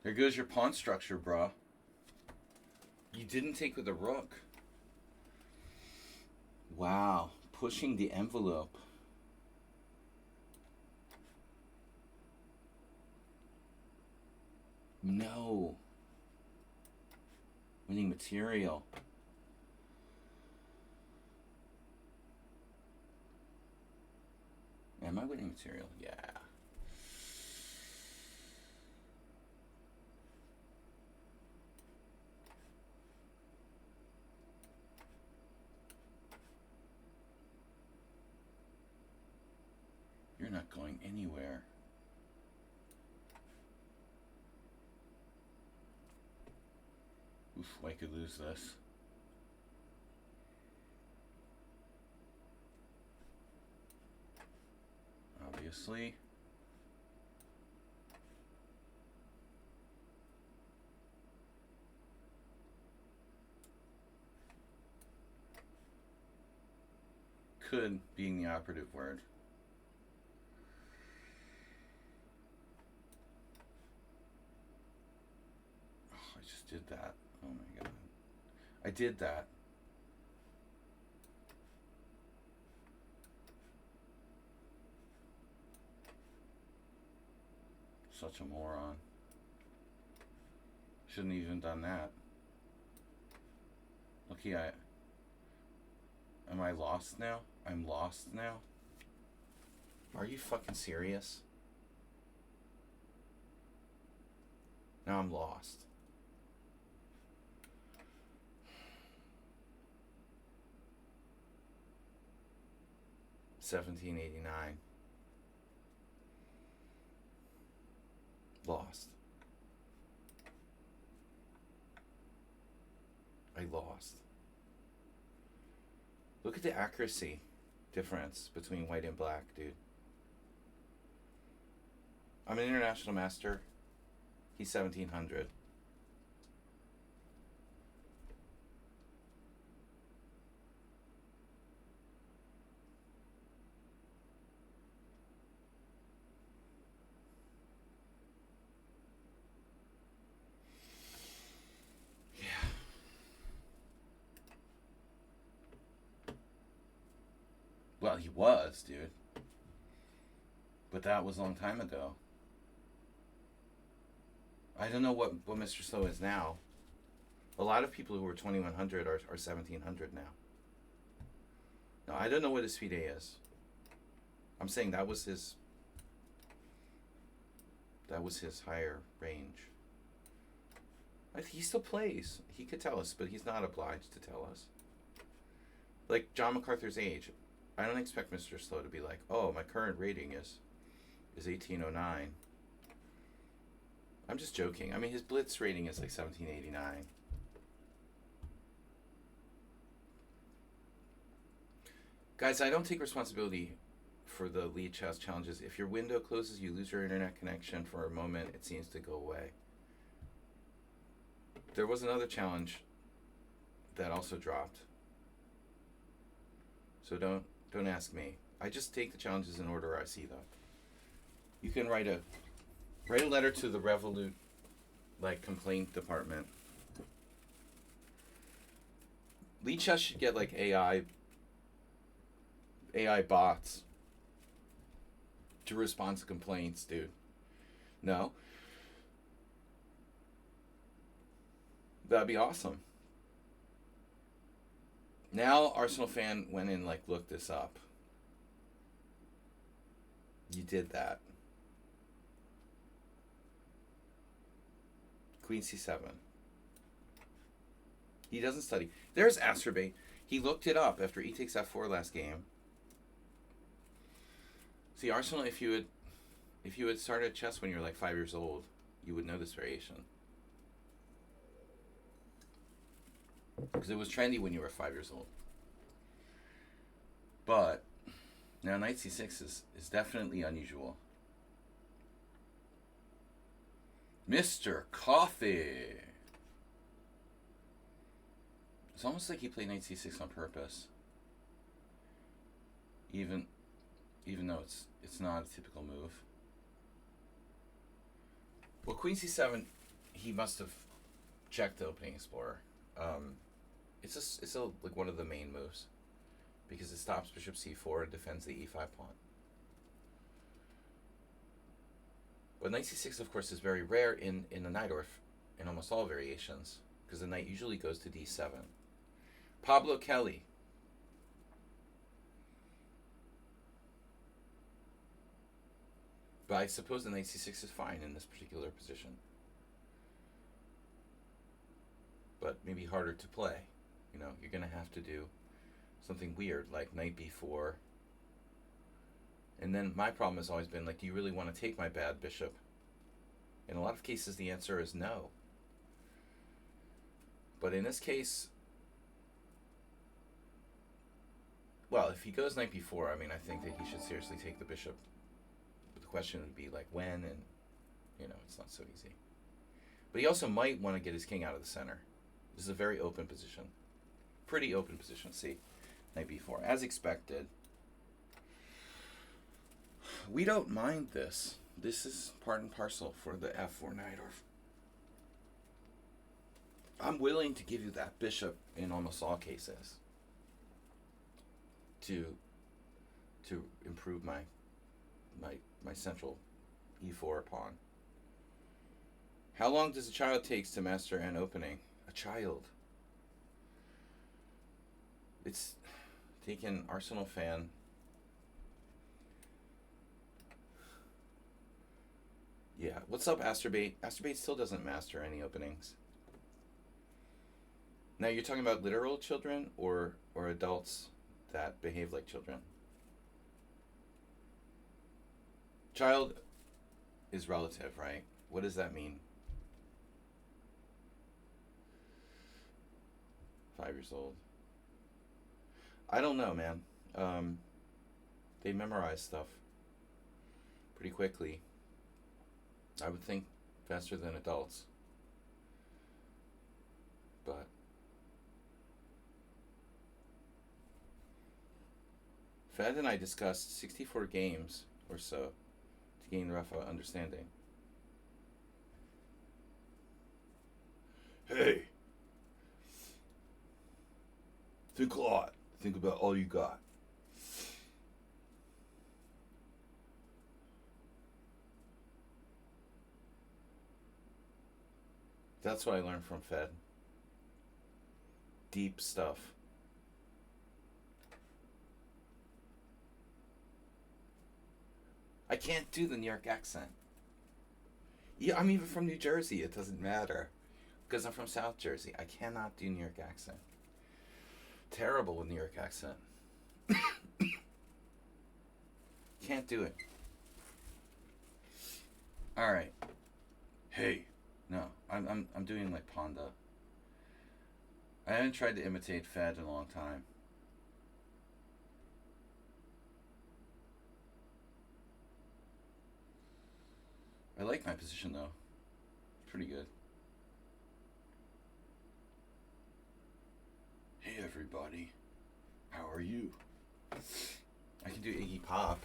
There goes your pawn structure, bruh. You didn't take with the rook. Wow. Pushing the envelope. No. Winning material. Am I winning material? Yeah. You're not going anywhere. Oof, I could lose this. Obviously. Could being the operative word. Oh, I just did that. Oh my god. I did that. Such a moron. Shouldn't have even done that. Looky, am I lost now? I'm lost now? Are you fucking serious? Now I'm lost. $17.89. Lost. I lost. Look at the accuracy difference between white and black, dude. I'm an international master. He's 1700. Yeah. Well, he was, dude. But that was a long time ago. I don't know what Mr. Slow is now. A lot of people who were 2100 are 1700 now. No, I don't know what his FIDE is. I'm saying that was his higher range. He still plays. He could tell us, but he's not obliged to tell us. Like John MacArthur's age. I don't expect Mr. Slow to be like, oh, my current rating is 1809. I'm just joking. I mean, his Blitz rating is like 1789. Guys, I don't take responsibility for the lichess challenges. If your window closes, you lose your internet connection for a moment, it seems to go away. There was another challenge that also dropped. So don't ask me. I just take the challenges in order I see them. You can write a letter to the Revolut complaint department. lichess should get AI bots to respond to complaints, dude. No? That'd be awesome. Now Arsenal fan went and looked this up. You did that. Queen c7. He doesn't study. There's Astrobate. He looked it up after e takes f4 last game. See, Arsenal, if you had started chess when you were 5 years old, you would know this variation. Because it was trendy when you were 5 years old. But Now knight c6 is definitely unusual. Mr. Coffee. It's almost like he played knight c6 on purpose. Even though it's not a typical move. Well, queen c7, he must have checked the opening explorer. It's like one of the main moves because it stops bishop c4 and defends the e5 pawn. But knight c6, of course, is very rare in the Najdorf in almost all variations because the knight usually goes to d7. Pablo Kelly. But I suppose the knight c6 is fine in this particular position. But maybe harder to play. You know, you're going to have to do something weird like knight b4. And then my problem has always been, like, do you really want to take my bad bishop? In a lot of cases, the answer is no. But in this case, well, if he goes knight b4, I mean, I think that he should seriously take the bishop. But the question would be, like, when, and, you know, it's not so easy. But he also might want to get his king out of the center. This is a very open position. Pretty open position. See, knight b4, as expected. We don't mind this. This is part and parcel for the f4 Najdorf. I'm willing to give you that bishop in almost all cases to improve my central e4 pawn. How long does a child take to master an opening? A child. It's taken Arsenal fan. Yeah. What's up, Asterbait? Asterbait still doesn't master any openings. Now, you're talking about literal children or adults that behave like children? Child is relative, right? What does that mean? 5 years old. I don't know, man. They memorize stuff pretty quickly. I would think faster than adults. But Fed and I discussed 64 games or so to gain rough understanding. Hey, think a lot. Think about all you got. That's what I learned from Fed. Deep stuff. I can't do the New York accent. Yeah, I'm even from New Jersey. It doesn't matter. Because I'm from South Jersey. I cannot do New York accent. Terrible with New York accent. Can't do it. All right. Hey. No, I'm doing like Ponda. I haven't tried to imitate Fed in a long time. I like my position though. It's pretty good. Hey everybody, how are you? I can do Iggy Pop.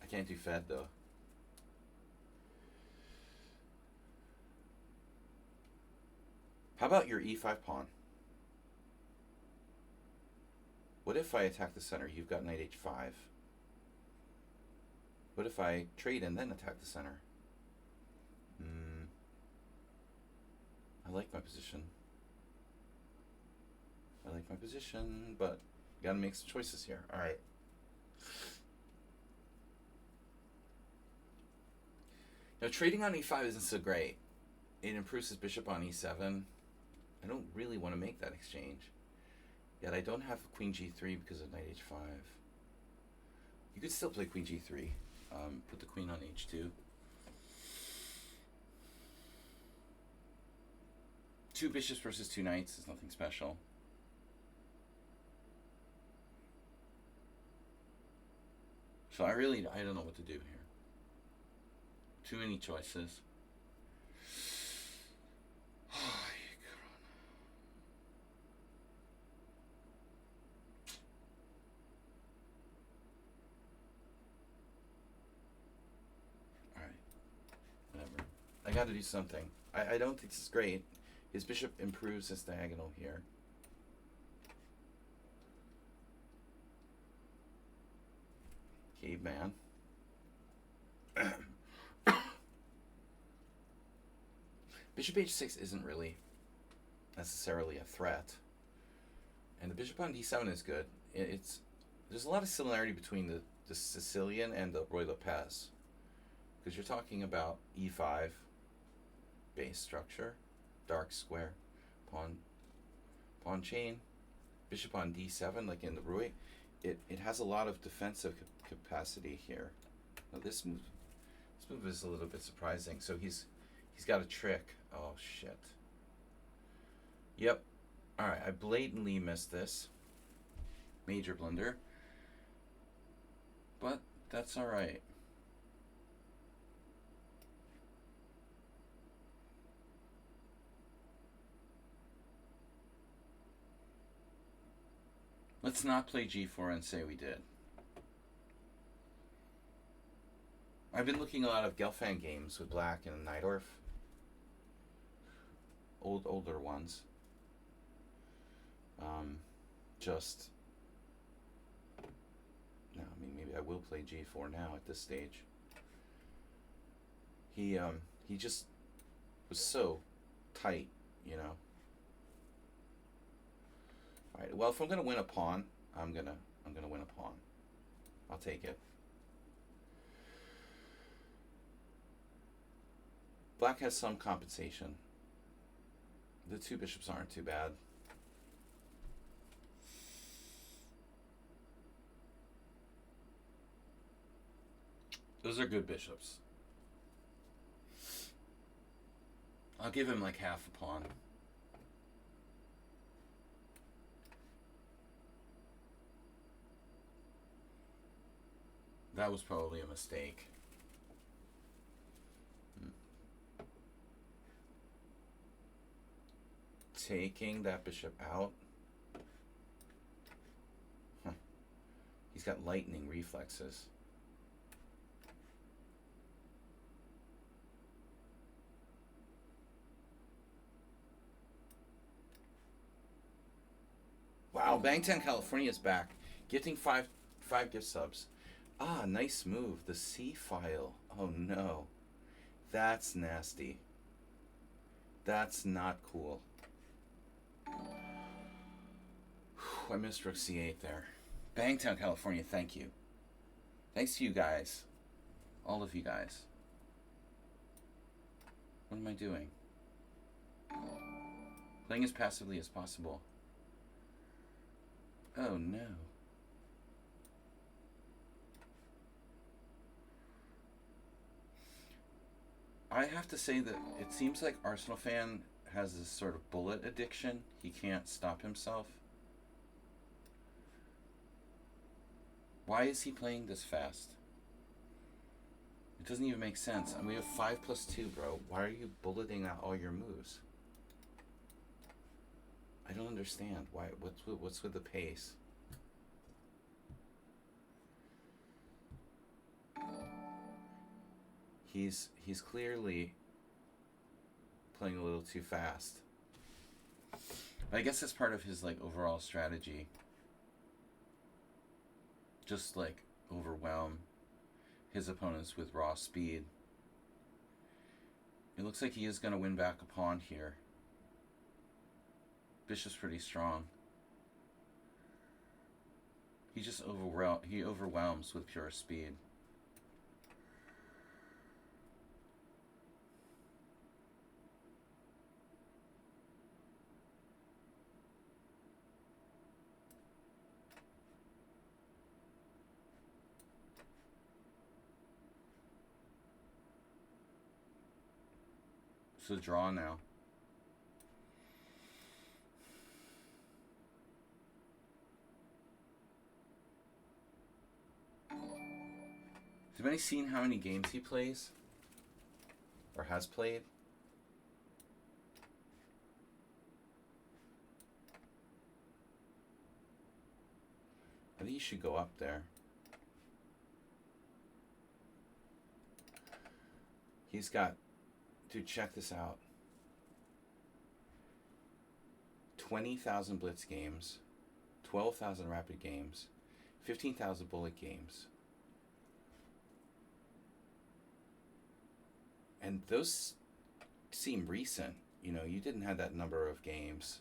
I can't do Fed though. How about your e5 pawn? What if I attack the center? You've got knight h5. What if I trade and then attack the center? I like my position. I like my position, but you gotta make some choices here. All right. Now, trading on e5 isn't so great. It improves his bishop on e7. I don't really want to make that exchange. Yet I don't have queen g3 because of knight h5. You could still play queen g3. Put the queen on h2. 2 bishops versus 2 knights is nothing special. So I don't know what to do here. Too many choices. Alright. Whatever. I gotta do something. I don't think this is great. His bishop improves his diagonal here. Caveman. Bishop h6 isn't really necessarily a threat. And the bishop on d7 is good. There's a lot of similarity between the Sicilian and the Ruy Lopez. Because you're talking about e5, base structure, dark square, pawn chain, bishop on d7, like in the Ruy. It has a lot of defensive capacity here. Now this move is a little bit surprising. So he's got a trick. Oh shit. Yep. Alright, I blatantly missed this. Major blunder. But that's alright. Let's not play g4 and say we did. I've been looking a lot of Gelfand games with Black and Najdorf. Older ones. Just no, I mean maybe I will play g4 now at this stage. He just was so tight, you know. Alright, well if I'm gonna win a pawn, I'm gonna win a pawn. I'll take it. Black has some compensation. The two bishops aren't too bad. Those are good bishops. I'll give him like half a pawn. That was probably a mistake. Taking that bishop out. Huh. He's got lightning reflexes. Wow, Bangtan California is back. Gifting five gift subs. Ah, nice move. The C file. Oh no. That's nasty. That's not cool. I missed rook c8 there. Bangtown, California, thank you. Thanks to you guys. All of you guys. What am I doing? Playing as passively as possible. Oh no. I have to say that it seems like Arsenal fan has this sort of bullet addiction. He can't stop himself. Why is he playing this fast? It doesn't even make sense. And we have 5+2, bro. Why are you bulleting out all your moves? I don't understand. Why? What's with the pace? He's clearly playing a little too fast. But I guess that's part of his like overall strategy. Just like overwhelm his opponents with raw speed. It looks like he is going to win back a pawn here. Bishop's pretty strong. He just overwhelms with pure speed. It's a draw now. Have any seen how many games he plays? Or has played? I think you should go up there. He's got... Dude, check this out. 20,000 Blitz games. 12,000 Rapid games. 15,000 Bullet games. And those seem recent. You know, you didn't have that number of games.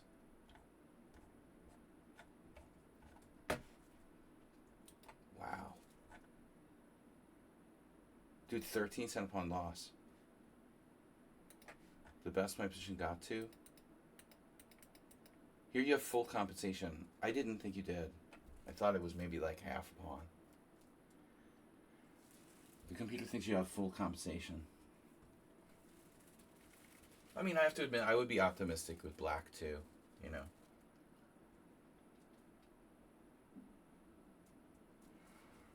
Wow. Dude, 13 cent upon loss. The best my position got to. Here you have full compensation. I didn't think you did. I thought it was maybe like half a pawn. The computer thinks you have full compensation. I mean, I have to admit, I would be optimistic with black too, you know.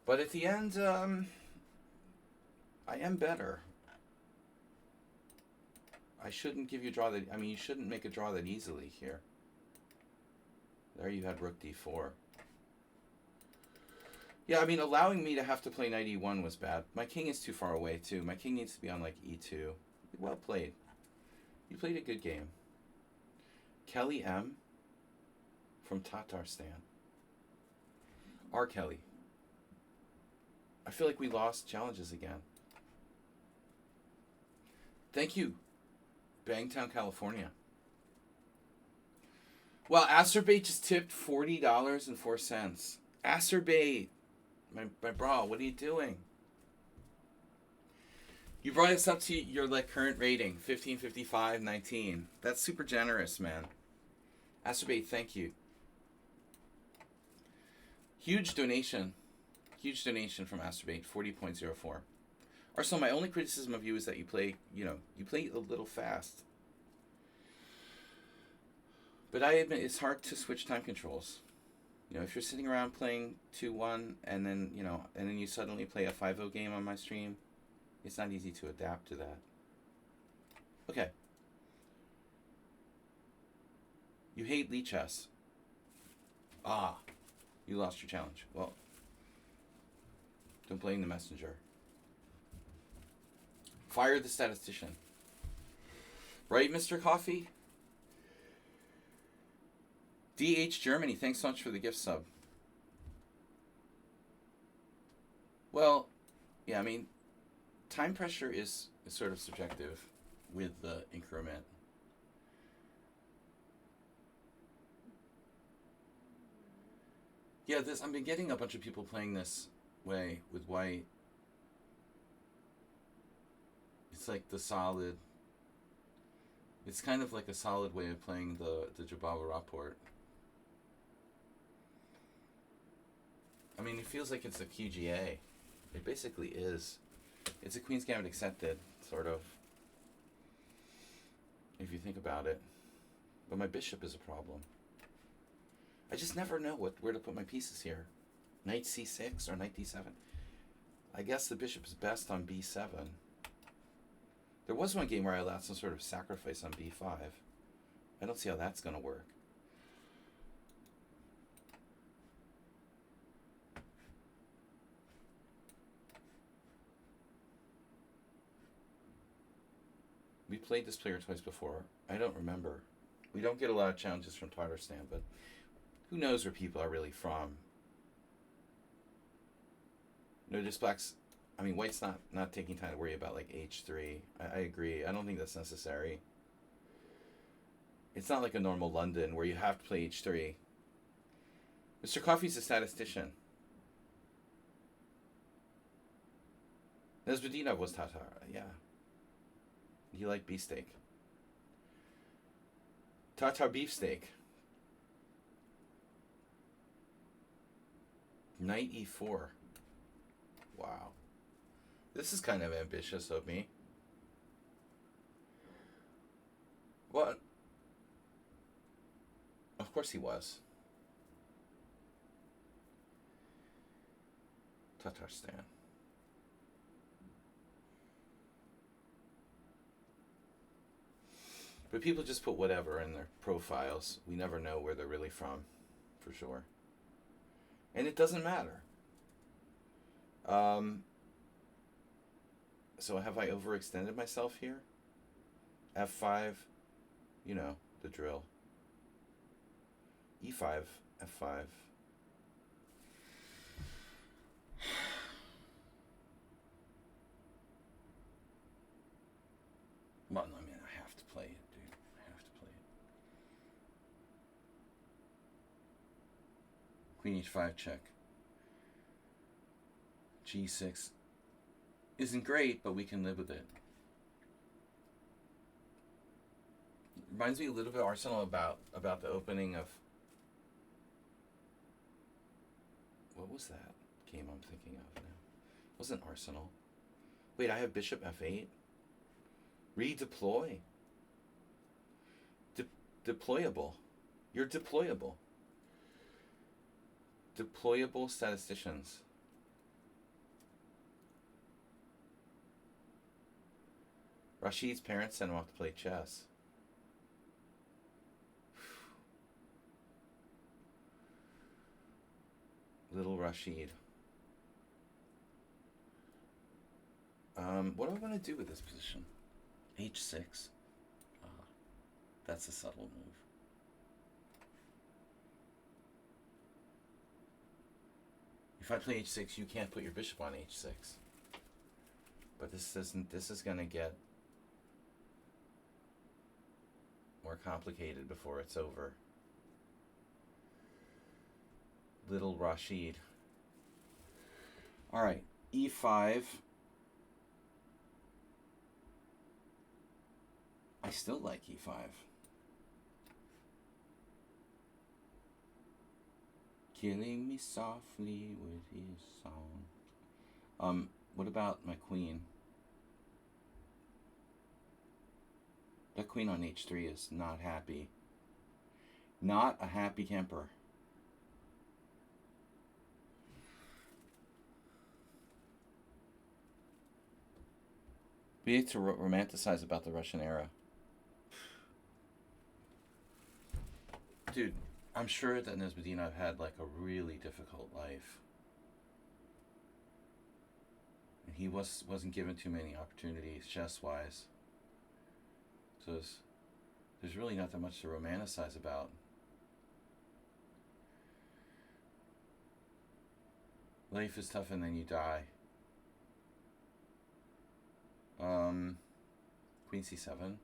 But at the end, I am better. I shouldn't give you a draw that... I mean, you shouldn't make a draw that easily here. There you had rook d4. Yeah, I mean, allowing me to have to play knight e1 was bad. My king is too far away, too. My king needs to be on, like, e2. Well played. You played a good game. Kelly M. from Tatarstan. R. Kelly. I feel like we lost challenges again. Thank you, Bangtown, California. Well, Acerbate just tipped $40.04. Acerbate, my bro, what are you doing? You brought us up to your like current rating, 1555.19. That's super generous, man. Acerbate, thank you. Huge donation from Acerbate, 40.04. Arsenal, my only criticism of you is that you play a little fast. But I admit it's hard to switch time controls. You know, if you're sitting around playing 2-1 and then, and then you suddenly play a 5-0 game on my stream, it's not easy to adapt to that. Okay. You hate lichess. Ah, you lost your challenge. Well, don't blame the messenger. Fire the statistician. Right, Mr. Coffee? DH Germany, thanks so much for the gift sub. Well, yeah, I mean, time pressure is sort of subjective with the increment. Yeah, I've been getting a bunch of people playing this way with white. It's like the solid. It's kind of like a solid way of playing the Jabava Rapport. I mean, it feels like it's a QGA. It basically is. It's a Queen's Gambit accepted, sort of. If you think about it. But my bishop is a problem. I just never know where to put my pieces here. Knight c6 or knight d7. I guess the bishop is best on b7. There was one game where I allowed some sort of sacrifice on b5. I don't see how that's going to work. We played this player twice before. I don't remember. We don't get a lot of challenges from Tatarstan, but who knows where people are really from. Notice black's... I mean, white's not taking time to worry about, like, h3. I agree. I don't think that's necessary. It's not like a normal London where you have to play h3. Mr. Coffee's a statistician. Nesbudinov was Tatar, yeah. He liked beefsteak. Tatar beefsteak. Knight e4. Wow. This is kind of ambitious of me. What? Of course he was. Tatarstan. But people just put whatever in their profiles. We never know where they're really from, for sure. And it doesn't matter. So have I overextended myself here? F5, you know, the drill. E5, F5. Well, I mean, I have to play it, dude. I have to play it. Queen h5 check. G6 isn't great, but we can live with it. Reminds me a little bit of Arsenal about the opening of... What was that game I'm thinking of now? It wasn't Arsenal. Wait, I have bishop f8. Redeploy. Deployable. You're deployable. Deployable statisticians. Rashid's parents sent him off to play chess. Little Rashid. What do I want to do with this position? H6. That's a subtle move. If I play H6, you can't put your bishop on H6. But this is gonna get more complicated before it's over. Little Rashid. All right, E5. I still like E5. Killing me softly with his song. What about my queen? That queen on H3 is not happy. Not a happy camper. We need to romanticize about the Russian era. Dude, I'm sure that Nesbitinov had like a really difficult life. And he wasn't given too many opportunities chess-wise. So there's really not that much to romanticize about. Life is tough and then you die. Queen c7.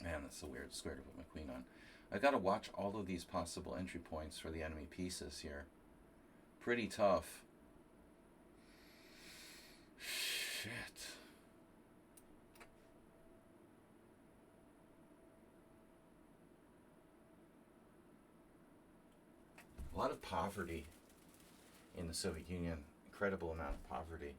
Man, that's so weird. Square to put my queen on. I gotta watch all of these possible entry points for the enemy pieces here. Pretty tough. Shit. A lot of poverty in the Soviet Union. Incredible amount of poverty.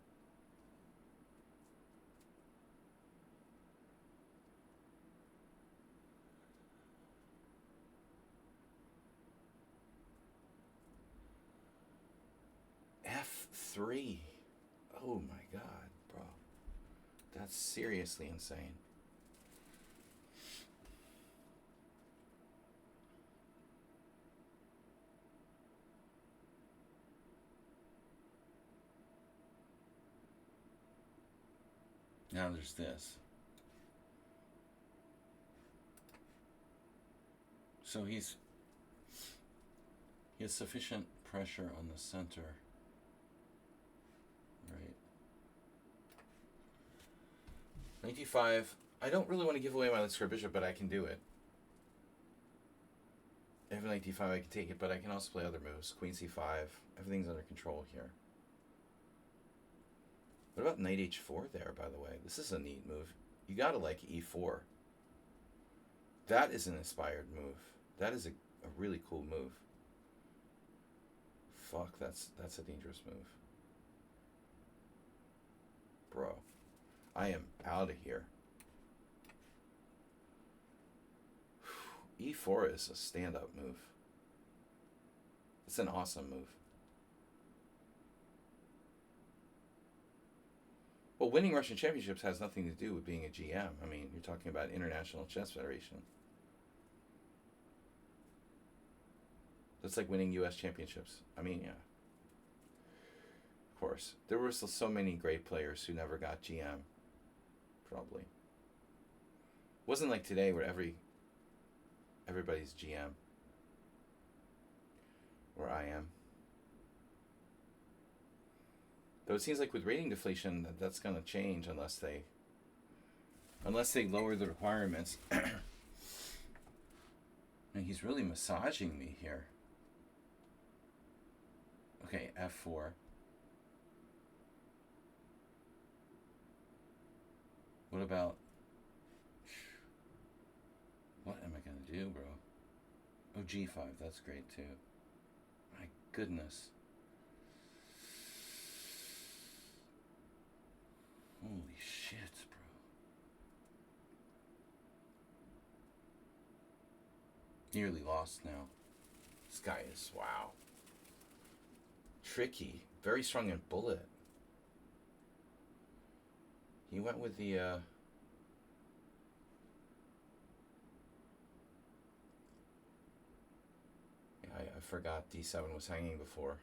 F3. Oh my god, bro. That's seriously insane. Now there's this. So he has sufficient pressure on the center. Right. Knight d5. I don't really want to give away my square bishop, but I can do it. If I have knight d5, I can take it, but I can also play other moves. Queen c5. Everything's under control here. What about knight h4 there, by the way? This is a neat move. You gotta like e4. That is an inspired move. That is a really cool move. Fuck, that's a dangerous move. Bro, I am out of here. E4 is a stand-up move. It's an awesome move. Well, winning Russian championships has nothing to do with being a GM. I mean, you're talking about International Chess Federation. That's like winning U.S. championships. I mean, yeah. Of course. There were so many great players who never got GM. Probably. It wasn't like today where everybody's GM. Or I am. Though it seems like with rating deflation, that's going to change unless they lower the requirements. And he's really massaging me here. Okay, F4. What about... What am I going to do, bro? Oh, G5. That's great, too. My goodness. Holy shit, bro. Nearly lost now. This guy is, wow. Tricky. Very strong in bullet. He went with the, yeah, I forgot D7 was hanging before.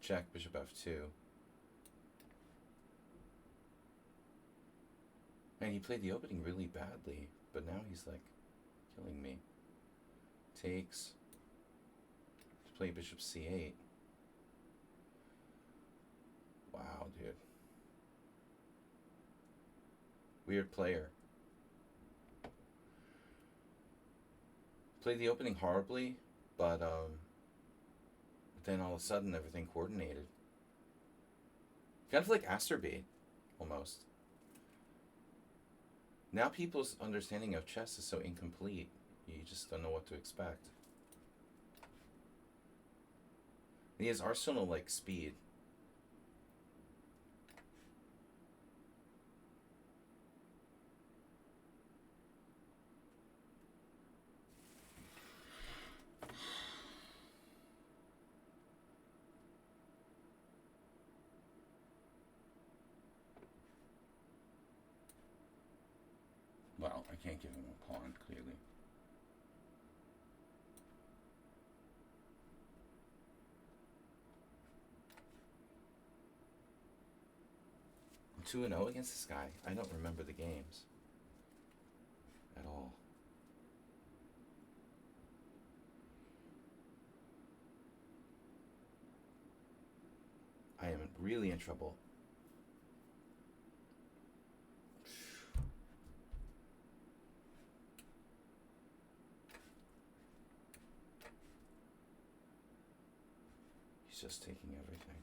Check, bishop F2. Man, he played the opening really badly, but now he's like killing me. Takes. To play bishop C8. Wow, dude. Weird player. Played the opening horribly, but then all of a sudden everything coordinated. Kind of like Asterbait, almost. Now people's understanding of chess is so incomplete. You just don't know what to expect. And he has Arsenal-like speed. Well, I can't give him a pawn, clearly. I'm 2-0 against this guy. I don't remember the games at all. I am really in trouble. He's just taking everything.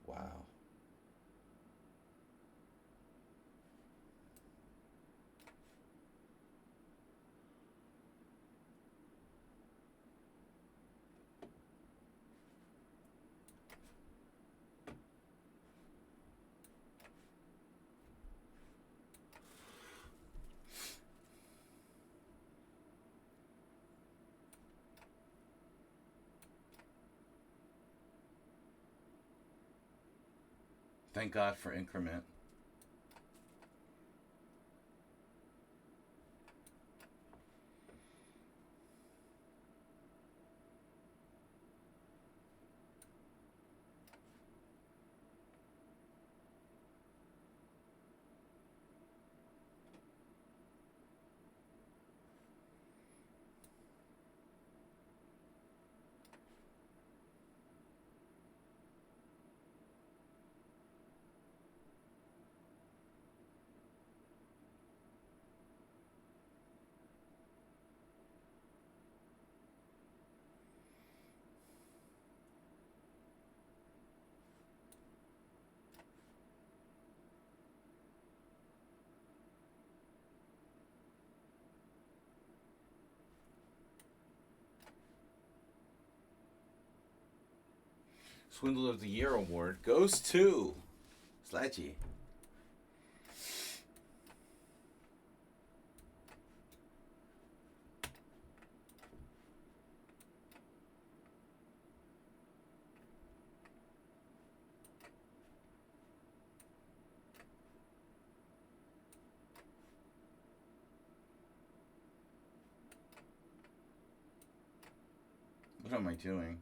Wow. Thank God for increment. Swindler of the Year award goes to Sledgy. am I doing?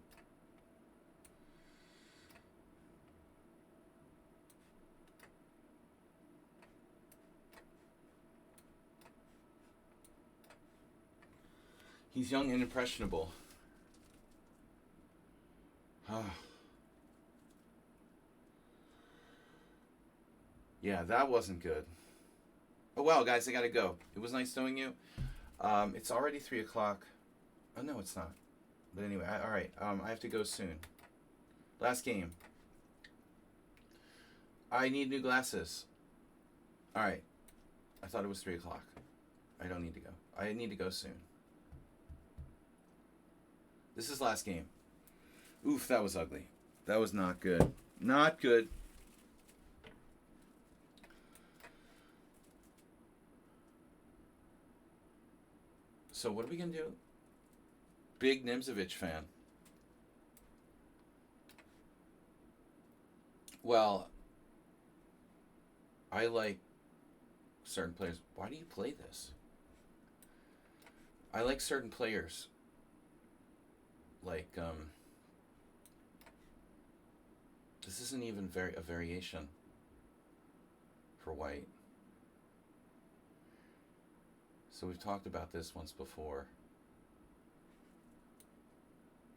He's young and impressionable. Yeah, that wasn't good. Oh, well, guys, I gotta go. It was nice knowing you. It's already 3 o'clock. Oh, no, it's not. But anyway, all right. I have to go soon. Last game. I need new glasses. All right. I thought it was 3 o'clock. I don't need to go. I need to go soon. This is last game. Oof, that was ugly. That was not good. Not good. So what are we going to do? Big Nimzovich fan. Well, I like certain players. Why do you play this? I like certain players. Like, this isn't even a variation for white. So we've talked about this once before.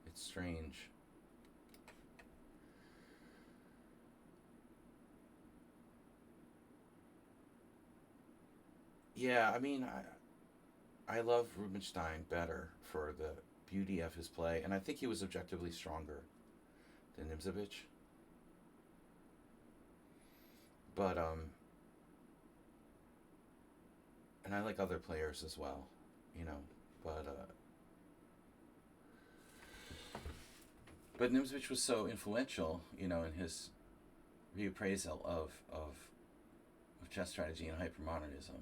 It's strange. Yeah, I mean, I love Rubinstein better for the beauty of his play, and I think he was objectively stronger than Nimzovich. But and I like other players as well, you know. But Nimzovich was so influential, you know, in his reappraisal of chess strategy and hypermodernism.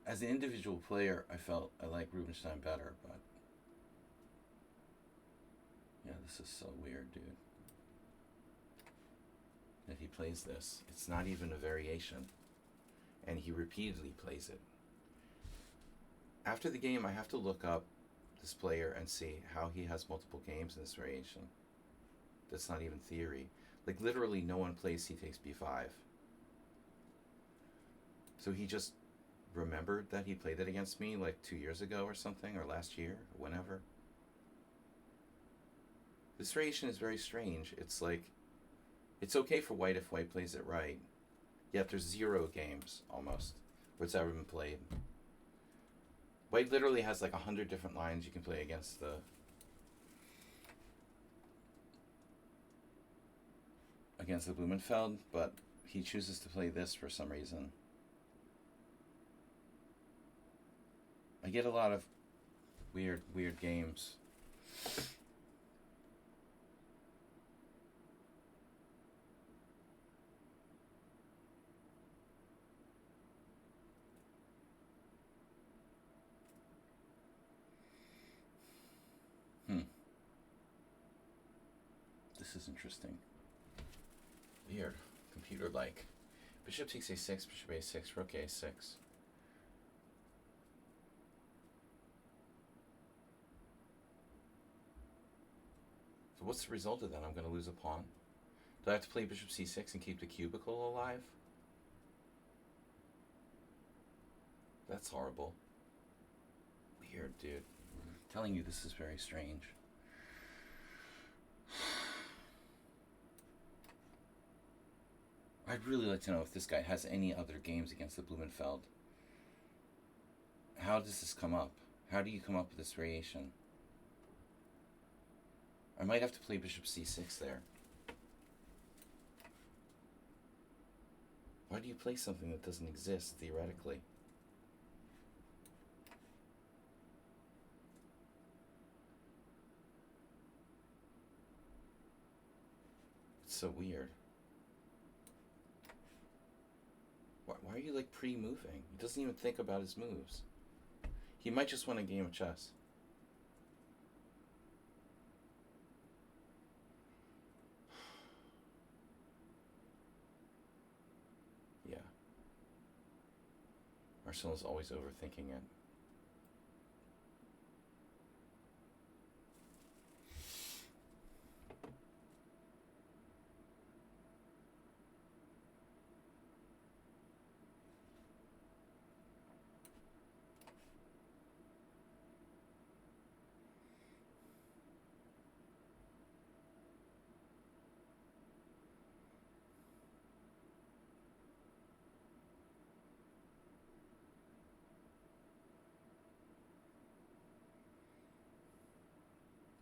As an individual player, I felt I liked Rubinstein better, but yeah, this is so weird, dude. That he plays this. It's not even a variation. And he repeatedly plays it. After the game, I have to look up this player and see how he has multiple games in this variation. That's not even theory. Like, literally no one plays c takes b5. So he just remembered that he played it against me like 2 years ago or something, or last year, or whenever. This variation is very strange. It's like, it's okay for white if white plays it right. Yet there's 0 games, almost, where it's ever been played. White literally has like 100 different lines you can play against the Blumenfeld, but he chooses to play this for some reason. I get a lot of weird games. This is interesting. Weird. Computer-like. Bishop takes a6, bishop a6, rook a6. So what's the result of that? I'm going to lose a pawn. Do I have to play bishop c6 and keep the cubicle alive? That's horrible. Weird, dude. I'm telling you, this is very strange. I'd really like to know if this guy has any other games against the Blumenfeld. How does this come up? How do you come up with this variation? I might have to play bishop c6 there. Why do you play something that doesn't exist, theoretically? It's so weird. Why are you, like, pre-moving? He doesn't even think about his moves. He might just win a game of chess. Yeah. Marcel is always overthinking it.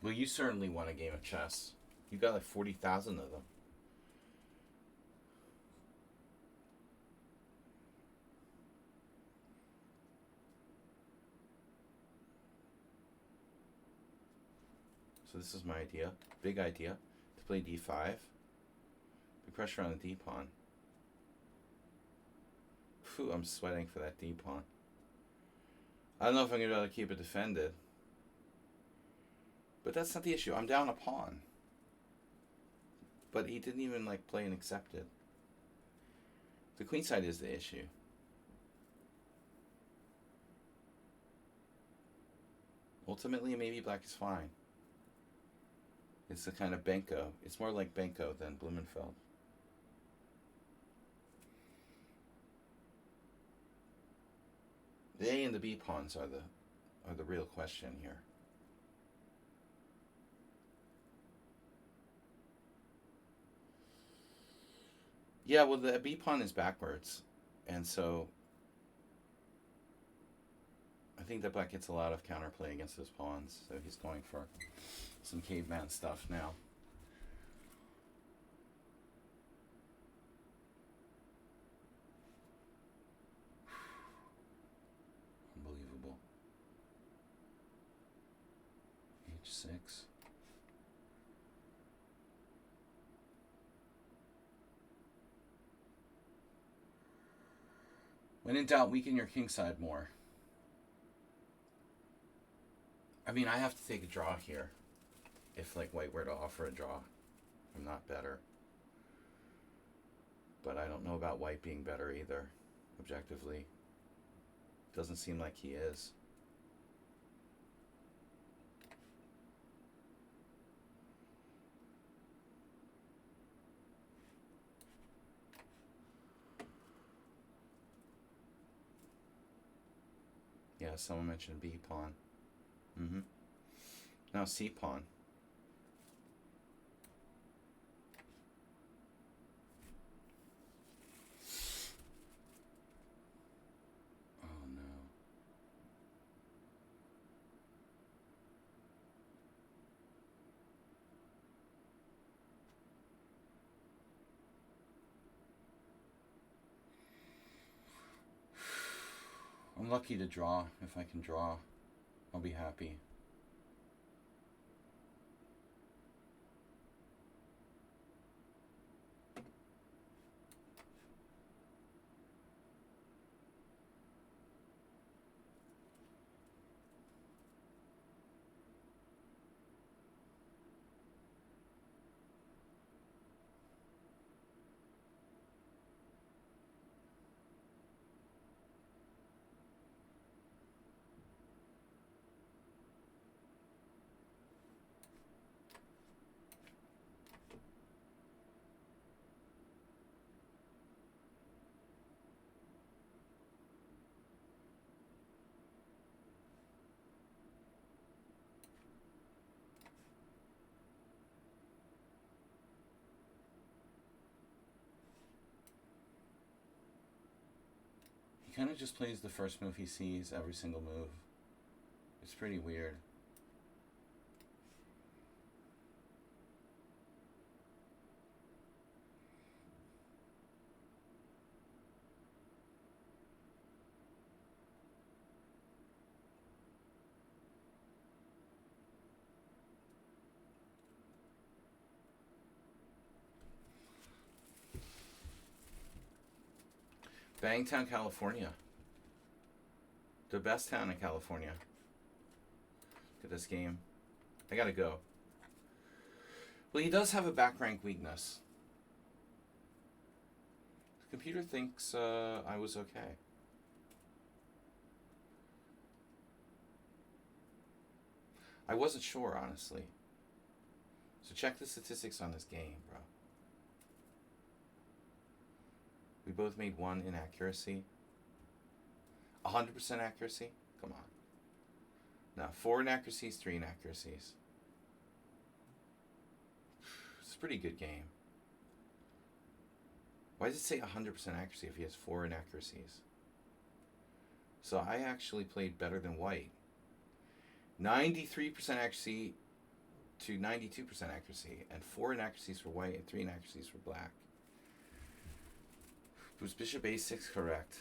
Well, you certainly won a game of chess. You got like 40,000 of them. So this is my idea. Big idea. To play d5. Big pressure on the d-pawn. Phew, I'm sweating for that d-pawn. I don't know if I'm going to be able to keep it defended. But that's not the issue. I'm down a pawn. But he didn't even like play and accept it. The queenside is the issue. Ultimately, maybe black is fine. It's a kind of Benko. It's more like Benko than Blumenfeld. The A and the B pawns are the real question here. Yeah, well, the B pawn is backwards, and so I think that black gets a lot of counterplay against his pawns, so he's going for some caveman stuff now. Unbelievable. H6. When in doubt, weaken your king side more. I mean, I have to take a draw here. If like white were to offer a draw, I'm not better. But I don't know about white being better either, objectively. Doesn't seem like he is. Yeah, someone mentioned B pawn. Now C pawn. Oh no. I'm lucky to draw. If I can draw, I'll be happy. He kind of just plays the first move he sees, every single move. It's pretty weird. Bangtown, California. The best town in California. Look at this game. I gotta go. Well, he does have a back rank weakness. The computer thinks I was okay. I wasn't sure, honestly. So check the statistics on this game, bro. We both made 1 inaccuracy. 100% accuracy? Come on. No, 4 inaccuracies, 3 inaccuracies. It's a pretty good game. Why does it say 100% accuracy if he has 4 inaccuracies? So I actually played better than white. 93% accuracy, to 92% accuracy, and 4 inaccuracies for white and 3 inaccuracies for black. Was bishop a6 correct?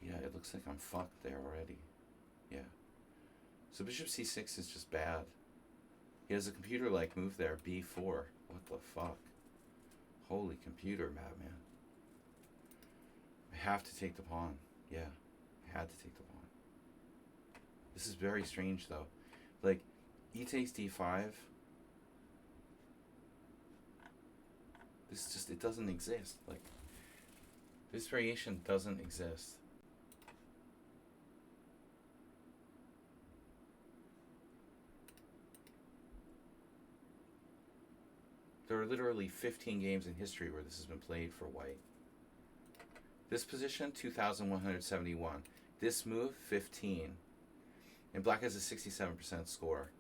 Yeah, it looks like I'm fucked there already. Yeah. So bishop c6 is just bad. He has a computer-like move there, b4. What the fuck? Holy computer, madman. I have to take the pawn. Yeah, I had to take the pawn. This is very strange, though. Like, e takes d5. This just, it doesn't exist. Like, this variation doesn't exist. There are literally 15 games in history where this has been played for white. This position, 2,171. This move, 15. And black has a 67% score.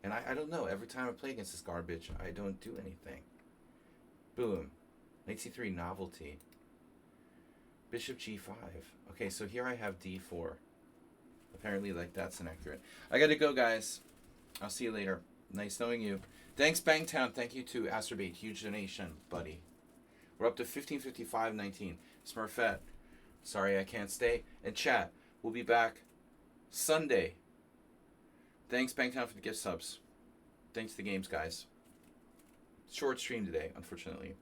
And I don't know, every time I play against this garbage, I don't do anything. Boom. Knight c3, novelty. Bishop g5. Okay, so here I have d4. Apparently, like, that's inaccurate. I gotta go, guys. I'll see you later. Nice knowing you. Thanks, Bangtown. Thank you to Astrobate. Huge donation, buddy. We're up to 1555.19. Smurfette. Sorry I can't stay. And chat. We'll be back Sunday. Thanks, Bangtown, for the gift subs. Thanks to the games, guys. Short stream today, unfortunately.